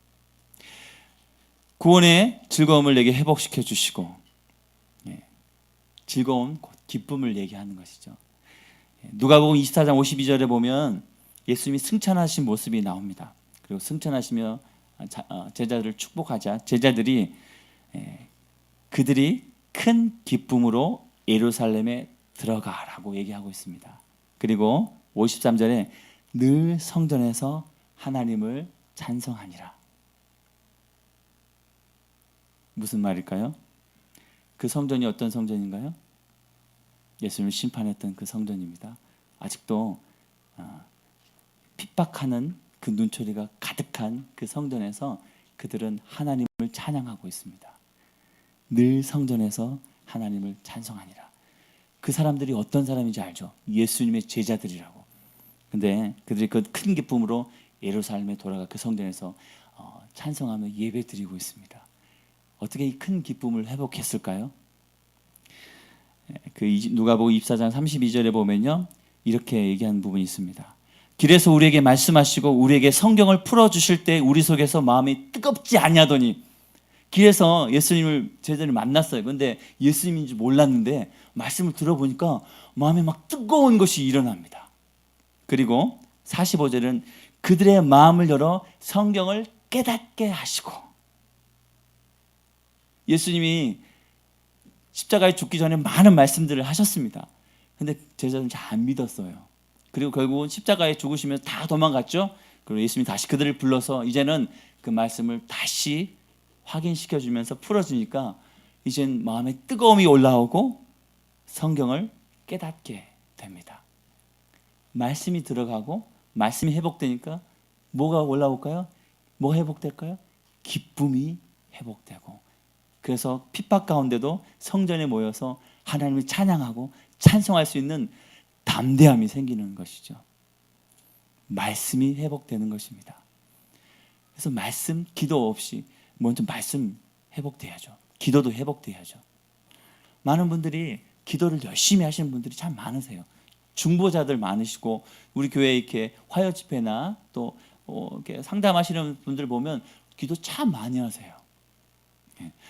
구원의 즐거움을 내게 회복시켜 주시고, 즐거움, 기쁨을 얘기하는 것이죠. 누가복음 24장 52절에 보면 예수님이 승천하신 모습이 나옵니다. 그리고 승천하시며 제자들을 축복하자 제자들이 그들이 큰 기쁨으로 예루살렘에 들어가라고 얘기하고 있습니다. 그리고 53절에 늘 성전에서 하나님을 찬송하니라. 무슨 말일까요? 그 성전이 어떤 성전인가요? 예수님을 심판했던 그 성전입니다. 아직도 핍박하는 그 눈초리가 가득한 그 성전에서 그들은 하나님을 찬양하고 있습니다. 늘 성전에서 하나님을 찬송하니라. 그 사람들이 어떤 사람인지 알죠? 예수님의 제자들이라고. 근데 그들이 그 큰 기쁨으로 예루살렘에 돌아가 그 성전에서 찬송하며 예배드리고 있습니다. 어떻게 이 큰 기쁨을 회복했을까요? 그 누가복음 24장 32절에 보면요, 이렇게 얘기하는 부분이 있습니다. 길에서 우리에게 말씀하시고 우리에게 성경을 풀어주실 때 우리 속에서 마음이 뜨겁지 아니하더니, 길에서 예수님을 제자들이 만났어요. 그런데 예수님인 줄 몰랐는데 말씀을 들어보니까 마음에 막 뜨거운 것이 일어납니다. 그리고 45절은 그들의 마음을 열어 성경을 깨닫게 하시고, 예수님이 십자가에 죽기 전에 많은 말씀들을 하셨습니다. 근데 제자들은 잘 안 믿었어요. 그리고 결국은 십자가에 죽으시면서 다 도망갔죠. 그리고 예수님이 다시 그들을 불러서 이제는 그 말씀을 다시 확인시켜주면서 풀어주니까 이젠 마음에 뜨거움이 올라오고 성경을 깨닫게 됩니다. 말씀이 들어가고 말씀이 회복되니까 뭐가 올라올까요? 뭐가 회복될까요? 기쁨이 회복되고, 그래서 핍박 가운데도 성전에 모여서 하나님을 찬양하고 찬송할 수 있는 담대함이 생기는 것이죠. 말씀이 회복되는 것입니다. 그래서 말씀, 기도 없이 먼저 말씀 회복돼야죠. 기도도 회복돼야죠. 많은 분들이 기도를 열심히 하시는 분들이 참 많으세요. 중보자들 많으시고, 우리 교회에 이렇게 화요 집회나 또 이렇게 상담하시는 분들 보면 기도 참 많이 하세요.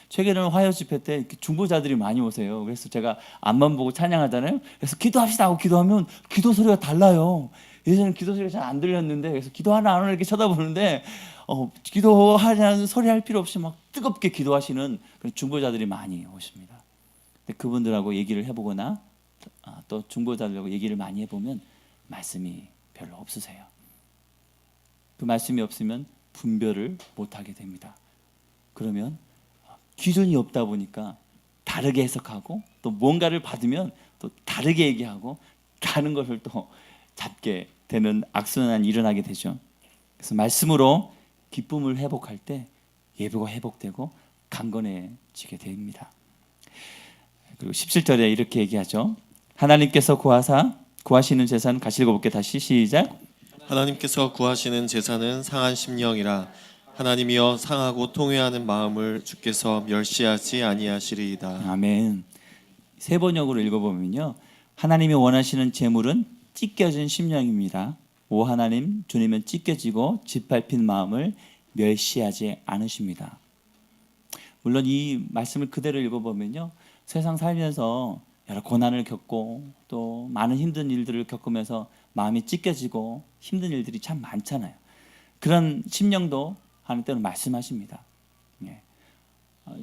최근에는 화요 집회 때 중보자들이 많이 오세요. 그래서 제가 앞만 보고 찬양하잖아요. 그래서 기도합시다 하고 기도하면 기도 소리가 달라요. 예전에는 기도 소리가 잘 안 들렸는데, 그래서 기도하나 안 하나 이렇게 쳐다보는데 기도하냐는 소리 할 필요 없이 막 뜨겁게 기도하시는 그런 중보자들이 많이 오십니다. 근데 그분들하고 얘기를 해보거나 또 중보자들하고 얘기를 많이 해보면 말씀이 별로 없으세요. 그 말씀이 없으면 분별을 못하게 됩니다. 그러면 기준이 없다 보니까 다르게 해석하고, 또 뭔가를 받으면 또 다르게 얘기하고 다른 것을 또 잡게 되는 악순환이 일어나게 되죠. 그래서 말씀으로 기쁨을 회복할 때 예배가 회복되고 강건해지게 됩니다. 그리고 17절에 이렇게 얘기하죠. 하나님께서 구하시는 재산, 같이 읽어볼게요. 다시 시작. 하나님께서 구하시는 제사는 상한 심령이라 하나님이여 상하고 통회하는 마음을 주께서 멸시하지 아니하시리이다. 아멘. 세 번역으로 읽어보면요, 하나님이 원하시는 제물은 찢겨진 심령입니다. 오 하나님, 주님은 찢겨지고 짓밟힌 마음을 멸시하지 않으십니다. 물론 이 말씀을 그대로 읽어보면요, 세상 살면서 여러 고난을 겪고 또 많은 힘든 일들을 겪으면서 마음이 찢겨지고 힘든 일들이 참 많잖아요. 그런 심령도 하는 때는 말씀하십니다.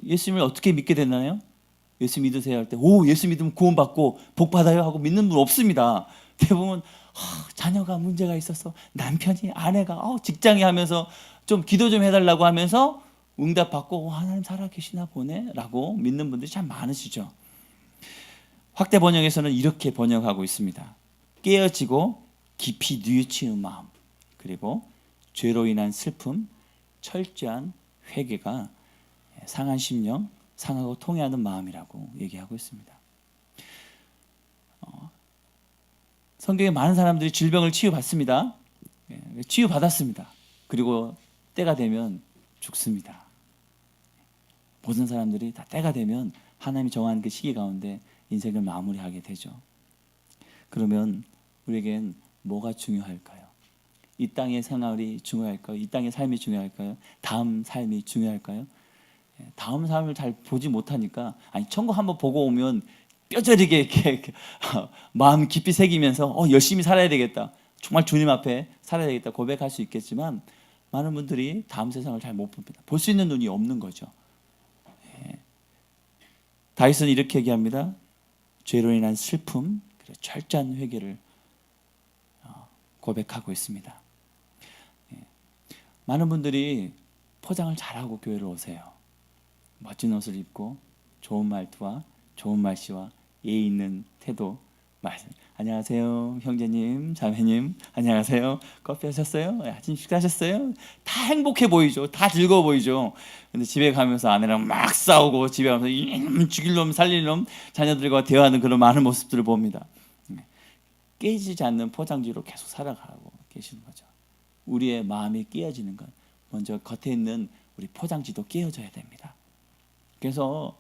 예수님을 어떻게 믿게 되나요? 예수 믿으세요 할 때, 오, 예수 믿으면 구원받고 복 받아요 하고 믿는 분 없습니다. 대부분 자녀가 문제가 있어서, 남편이, 아내가, 직장이 하면서 좀 기도 좀 해달라고 하면서 응답받고 하나님 살아계시나 보네 라고 믿는 분들이 참 많으시죠. 확대 번역에서는 이렇게 번역하고 있습니다. 깨어지고 깊이 뉘우치는 마음, 그리고 죄로 인한 슬픔, 철저한 회개가 상한 심령, 상하고 통회하는 마음이라고 얘기하고 있습니다. 성경에 많은 사람들이 질병을 치유받습니다. 치유받았습니다. 그리고 때가 되면 죽습니다. 모든 사람들이 다 때가 되면 하나님이 정한 그 시기 가운데 인생을 마무리하게 되죠. 그러면 우리에겐 뭐가 중요할까요? 이 땅의 생활이 중요할까요? 이 땅의 삶이 중요할까요? 다음 삶이 중요할까요? 다음 삶을 잘 보지 못하니까, 천국 한번 보고 오면 뼈저리게 이렇게 마음 깊이 새기면서 열심히 살아야 되겠다, 정말 주님 앞에 살아야 되겠다 고백할 수 있겠지만, 많은 분들이 다음 세상을 잘 못 봅니다. 볼 수 있는 눈이 없는 거죠. 다윗은 이렇게 얘기합니다. 죄로 인한 슬픔, 그리고 철저한 회개를 고백하고 있습니다. 많은 분들이 포장을 잘하고 교회를 오세요. 멋진 옷을 입고 좋은 말투와 좋은 말씨와 예의 있는 태도, 말씀. 안녕하세요 형제님, 자매님, 안녕하세요, 커피 하셨어요? 아침 식사하셨어요? 다 행복해 보이죠. 다 즐거워 보이죠. 근데 집에 가면서 아내랑 막 싸우고, 집에 가면서 이놈 죽일 놈 살릴 놈, 자녀들과 대화하는 그런 많은 모습들을 봅니다. 깨지지 않는 포장지로 계속 살아가고 계시는 거죠. 우리의 마음이 깨어지는 것, 먼저 겉에 있는 우리 포장지도 깨어져야 됩니다. 그래서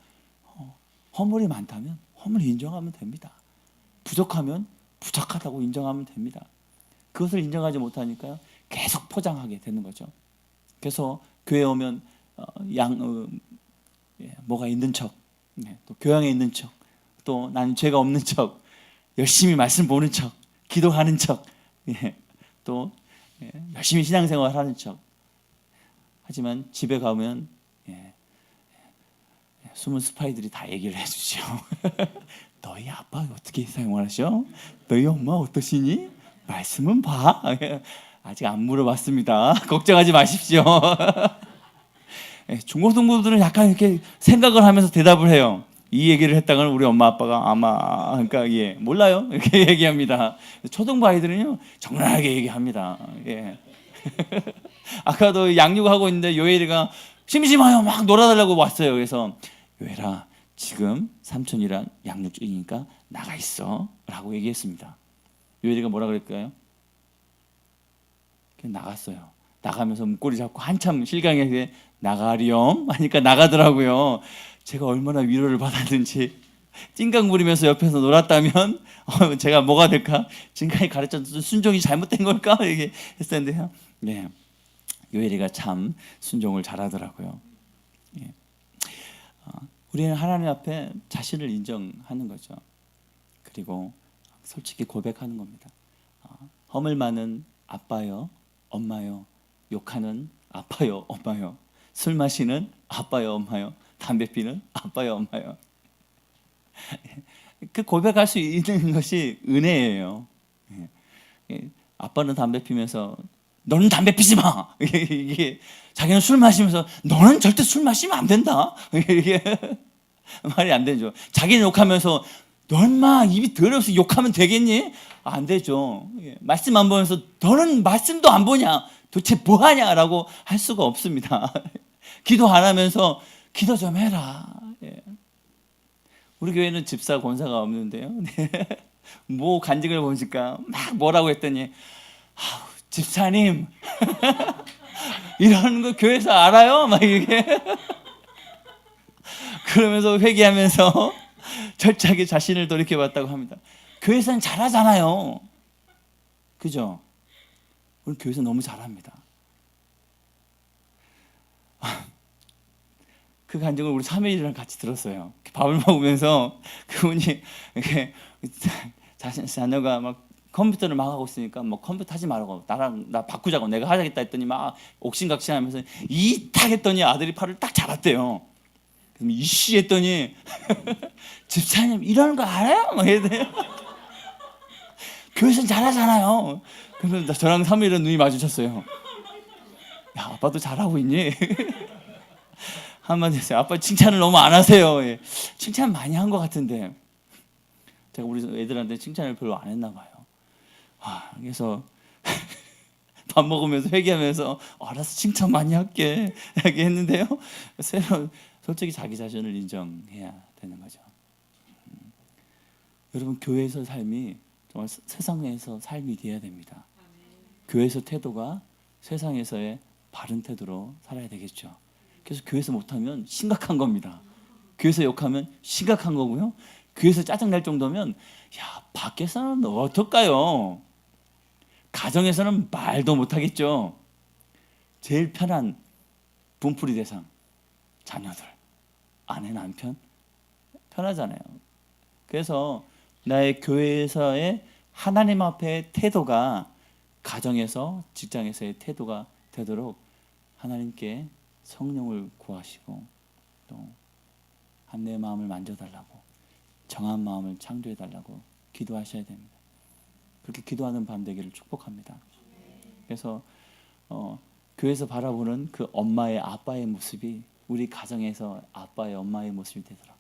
허물이 많다면 허물을 인정하면 됩니다. 부족하면 부족하다고 인정하면 됩니다. 그것을 인정하지 못하니까요. 계속 포장하게 되는 거죠. 그래서 교회 오면 뭐가 있는 척, 또 교양에 있는 척, 또 나는 죄가 없는 척, 열심히 말씀 보는 척, 기도하는 척, 또 열심히 신앙생활하는 척. 하지만 집에 가면 숨은 스파이들이 다 얘기를 해주죠. 너희 아빠 어떻게 생활하셔? 너희 엄마 어떠시니? 말씀은 봐. 아직 안 물어봤습니다. 걱정하지 마십시오. 중고등부들은 약간 이렇게 생각을 하면서 대답을 해요. 이 얘기를 했다가는 우리 엄마 아빠가 아마 그러니까 몰라요 이렇게 얘기합니다. 초등부 아이들은요 적나라하게 얘기합니다. 아까도 양육하고 있는데 요엘이가 심심해요 막 놀아달라고 왔어요. 그래서 요엘아 지금 삼촌이랑 양육 중이니까 나가 있어라고 얘기했습니다. 요엘이가 뭐라 그랬을까요? 그냥 나갔어요. 나가면서 문고리 잡고 한참 실강에게 나가렴 하니까 나가더라고요. 제가 얼마나 위로를 받았는지 찡강 부리면서 옆에서 놀았다면 제가 뭐가 될까? 지금까지 가르쳤던 순종이 잘못된 걸까? 이렇게 했었는데요. 요엘이가 참 순종을 잘하더라고요. 우리는 하나님 앞에 자신을 인정하는 거죠. 그리고 솔직히 고백하는 겁니다. 허물 많은 아빠요, 엄마요, 욕하는 아빠요, 엄마요, 술 마시는 아빠요, 엄마요, 담배 피는 아빠요, 엄마요. 그 고백할 수 있는 것이 은혜예요. 아빠는 담배 피면서 너는 담배 피지 마. 이게 자기는 술 마시면서 너는 절대 술 마시면 안 된다. 이게 말이 안 되죠. 자기는 욕하면서 넌 마 입이 더러워서 욕하면 되겠니? 안 되죠. 말씀 안 보면서 너는 말씀도 안 보냐? 도대체 뭐 하냐라고 할 수가 없습니다. 기도 안 하면서 기도 좀 해라. 우리 교회는 집사 권사가 없는데요. 뭐 간증을 보니까 막 뭐라고 했더니 집사님 이러는 거 교회에서 알아요? 막 이게 그러면서 회개하면서 철저하게 자신을 돌이켜봤다고 합니다. 교회에서는 잘하잖아요. 그죠? 우리 교회에서 너무 잘합니다. 그 간증을 우리 사무엘이랑 같이 들었어요. 밥을 먹으면서 그분이 이렇게 자녀가 막 컴퓨터를 막 하고 있으니까 뭐 컴퓨터 하지 말라고 나 바꾸자고 내가 하겠다 했더니 막 옥신각신하면서 이탁 했더니 아들이 팔을 딱 잡았대요. 그럼 이씨 했더니 집사님 이러는 거 알아요? 막 이래요. 교회에서는 잘하잖아요. 그래서 저랑 사무엘은 눈이 마주쳤어요. 야 아빠도 잘하고 있니? 한마디 했어요. 아빠 칭찬을 너무 안 하세요. 칭찬 많이 한 것 같은데 제가 우리 애들한테 칭찬을 별로 안 했나 봐요. 그래서 밥 먹으면서 회개하면서 알아서 칭찬 많이 할게 했는데요. 솔직히 자기 자신을 인정해야 되는 거죠. 여러분 교회에서 삶이 정말 세상에서 삶이 되어야 됩니다. 교회에서 태도가 세상에서의 바른 태도로 살아야 되겠죠. 그래서 교회에서 못하면 심각한 겁니다. 교회에서 욕하면 심각한 거고요. 교회에서 짜증날 정도면 밖에서는 어떨까요? 가정에서는 말도 못하겠죠. 제일 편한 분풀이 대상 자녀들, 아내, 남편 편하잖아요. 그래서 나의 교회에서의 하나님 앞의 태도가 가정에서 직장에서의 태도가 되도록 하나님께 성령을 구하시고 또 내 마음을 만져달라고 정한 마음을 창조해달라고 기도하셔야 됩니다. 그렇게 기도하는 밤 되기를 축복합니다. 그래서 교회에서 바라보는 그 엄마의 아빠의 모습이 우리 가정에서 아빠의 엄마의 모습이 되더라.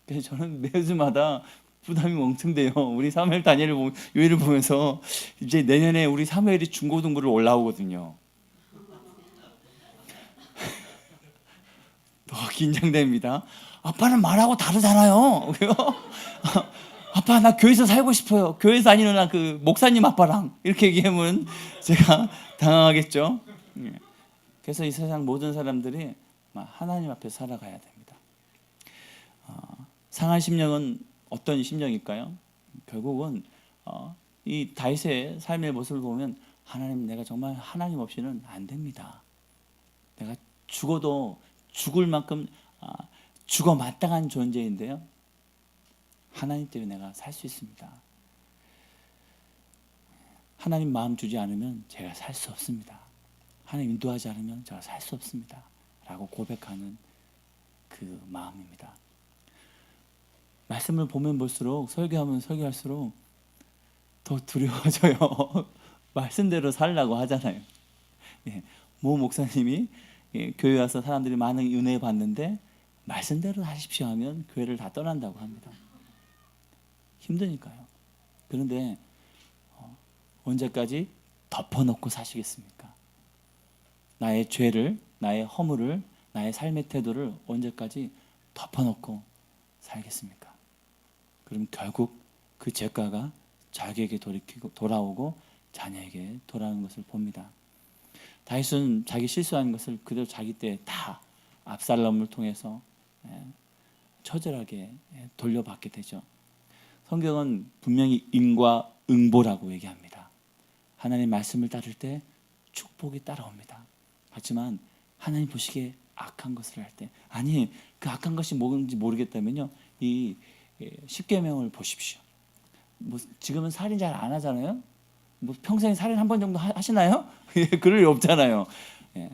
그래서 저는 매주마다 부담이 엄청 돼요. 우리 사무엘 다니엘을 요일을 보면서 이제 내년에 우리 사무엘이 중고등부를 올라오거든요. 더 긴장됩니다. 아빠는 말하고 다르잖아요. 아빠 나 교회에서 살고 싶어요. 교회에서 다니는 그 목사님 아빠랑 이렇게 얘기하면 제가 당황하겠죠. 그래서 이 세상 모든 사람들이 하나님 앞에 살아가야 됩니다. 상한 심령은 어떤 심령일까요? 결국은 이 다윗의 삶의 모습을 보면 하나님, 내가 정말 하나님 없이는 안 됩니다. 내가 죽어도 죽을 만큼 죽어 마땅한 존재인데요, 하나님 때문에 내가 살 수 있습니다. 하나님 마음 주지 않으면 제가 살 수 없습니다. 하나님 인도하지 않으면 제가 살 수 없습니다 라고 고백하는 그 마음입니다. 말씀을 보면 볼수록, 설교하면 설교할수록 더 두려워져요. 말씀대로 살라고 하잖아요. 예, 모 목사님이 교회 와서 사람들이 많은 은혜 받는데 말씀대로 하십시오 하면 교회를 다 떠난다고 합니다. 힘드니까요. 그런데 언제까지 덮어놓고 사시겠습니까? 나의 죄를, 나의 허물을, 나의 삶의 태도를 언제까지 덮어놓고 살겠습니까? 그럼 결국 그 죄가가 자기에게 돌아오고 자녀에게 돌아오는 것을 봅니다. 다윗은 자기 실수한 것을 그대로 자기 때 다 압살롬을 통해서 처절하게 돌려받게 되죠. 성경은 분명히 인과 응보라고 얘기합니다. 하나님의 말씀을 따를 때 축복이 따라옵니다. 하지만 하나님 보시기에 악한 것을 할 때, 아니 그 악한 것이 뭔지 모르겠다면요, 이 십계명을 보십시오. 뭐 지금은 살인 잘 안 하잖아요. 뭐 평생에 살인 한 번 정도 하시나요? 그럴 일 없잖아요.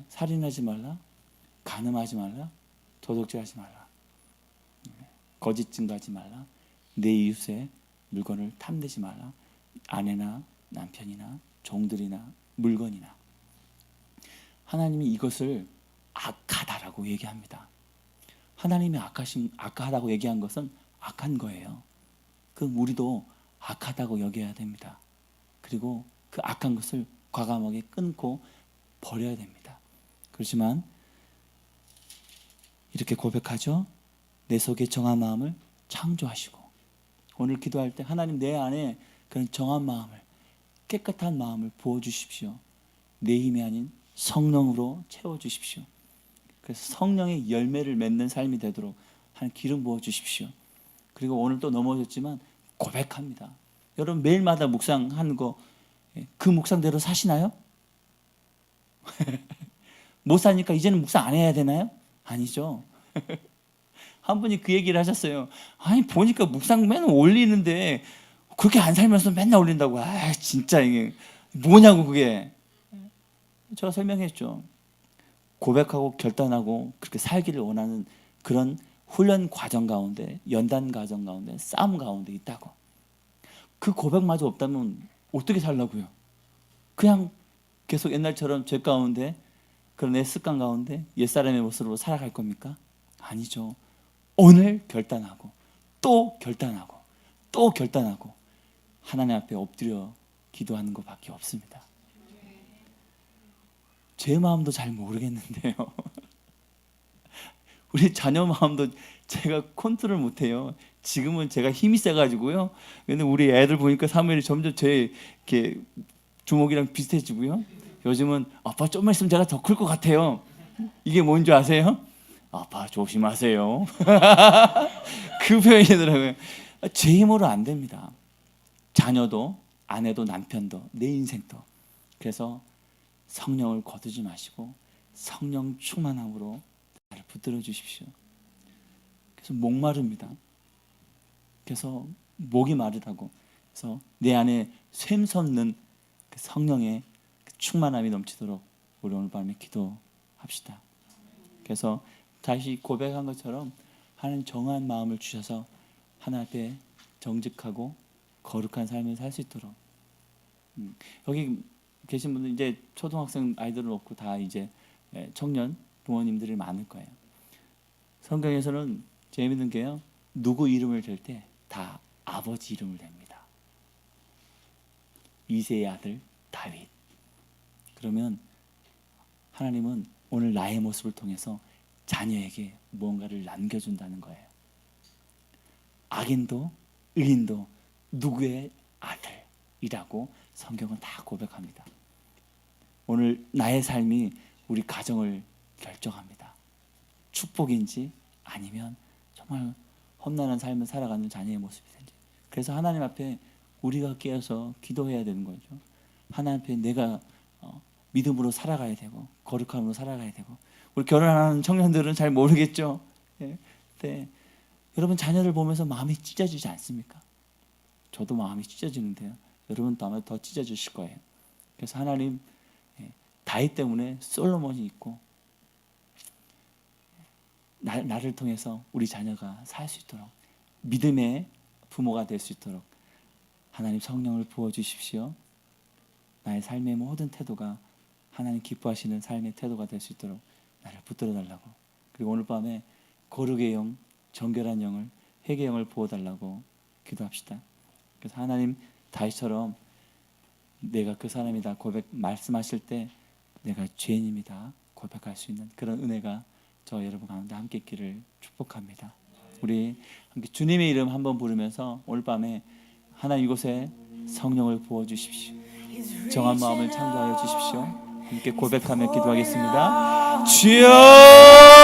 살인하지 말라, 간음하지 말라, 도둑질하지 말라, 거짓 증거하지 말라, 내 이웃의 물건을 탐내지 말라, 아내나 남편이나 종들이나 물건이나. 하나님이 이것을 악하다라고 얘기합니다. 하나님이 악하다고 얘기한 것은 악한 거예요. 그럼 우리도 악하다고 여겨야 됩니다. 그리고 그 악한 것을 과감하게 끊고 버려야 됩니다. 그렇지만 이렇게 고백하죠. 내 속에 정한 마음을 창조하시고, 오늘 기도할 때 하나님 내 안에 그런 정한 마음을, 깨끗한 마음을 부어주십시오. 내 힘이 아닌 성령으로 채워주십시오. 그래서 성령의 열매를 맺는 삶이 되도록 한 기름 부어주십시오. 그리고 오늘 또 넘어졌지만 고백합니다. 여러분 매일마다 묵상하는 거, 그 묵상대로 사시나요? 못 사니까 이제는 묵상 안 해야 되나요? 아니죠. 한 분이 그 얘기를 하셨어요. 아니 보니까 묵상 맨날 올리는데 그렇게 안 살면서 맨날 올린다고. 아 진짜 이게 뭐냐고 그게. 제가 설명했죠. 고백하고 결단하고 그렇게 살기를 원하는 그런 훈련 과정 가운데, 연단 과정 가운데, 싸움 가운데 있다고. 그 고백마저 없다면 어떻게 살라고요? 그냥 계속 옛날처럼 죄 가운데, 그런 내 습관 가운데 옛사람의 모습으로 살아갈 겁니까? 아니죠. 오늘 결단하고 또 결단하고 또 결단하고 하나님 앞에 엎드려 기도하는 것밖에 없습니다. 제 마음도 잘 모르겠는데요. 우리 자녀 마음도 제가 컨트롤 못해요. 지금은 제가 힘이 세가지고요. 근데 우리 애들 보니까 사무엘이 점점 제 이렇게 주먹이랑 비슷해지고요. 요즘은 아빠 좀만 있으면 제가 더 클 것 같아요. 이게 뭔지 아세요? 아빠 조심하세요. 그 표현이더라고요. 제 힘으로 안 됩니다. 자녀도, 아내도, 남편도, 내 인생도. 그래서 성령을 거두지 마시고 성령 충만함으로 나를 붙들어 주십시오. 그래서 목마릅니다. 그래서 목이 마르다고. 그래서 내 안에 샘솟는 그 성령의 그 충만함이 넘치도록 우리 오늘 밤에 기도합시다. 그래서 다시 고백한 것처럼 하나님 정한 마음을 주셔서 하나님 앞에 정직하고 거룩한 삶을 살 수 있도록. 여기 계신 분들 이제 초등학생 아이들은 없고 다 이제 청년 부모님들이 많을 거예요. 성경에서는 재미있는 게요, 누구 이름을 댈 때 다 아버지 이름을 댑니다. 이새의 아들 다윗. 그러면 하나님은 오늘 나의 모습을 통해서 자녀에게 무언가를 남겨준다는 거예요. 악인도 의인도 누구의 아들이라고 성경은 다 고백합니다. 오늘 나의 삶이 우리 가정을 결정합니다. 축복인지 아니면 정말 험난한 삶을 살아가는 자녀의 모습이든지. 그래서 하나님 앞에 우리가 깨어서 기도해야 되는 거죠. 하나님 앞에 내가 믿음으로 살아가야 되고 거룩함으로 살아가야 되고. 우리 결혼하는 청년들은 잘 모르겠죠. 예. 네. 여러분 자녀들 보면서 마음이 찢어지지 않습니까? 저도 마음이 찢어지는데요. 여러분도 아마 더 찢어지실 거예요. 그래서 하나님 다윗 때문에 솔로몬이 있고 나를 통해서 우리 자녀가 살 수 있도록 믿음의 부모가 될 수 있도록 하나님 성령을 부어주십시오. 나의 삶의 모든 태도가 하나님 기뻐하시는 삶의 태도가 될 수 있도록 나를 붙들어 달라고. 그리고 오늘 밤에 거룩의 영, 정결한 영을, 회개의 영을 부어달라고 기도합시다. 그래서 하나님 다윗처럼 내가 그 사람이다 말씀하실 때 내가 죄인입니다 고백할 수 있는 그런 은혜가 저 여러분 가운데 함께 있기를 축복합니다. 우리 함께 주님의 이름 한번 부르면서 오늘 밤에 하나님 이곳에 성령을 부어주십시오. 정한 마음을 창조하여 주십시오. 함께 고백하며 기도하겠습니다. 주여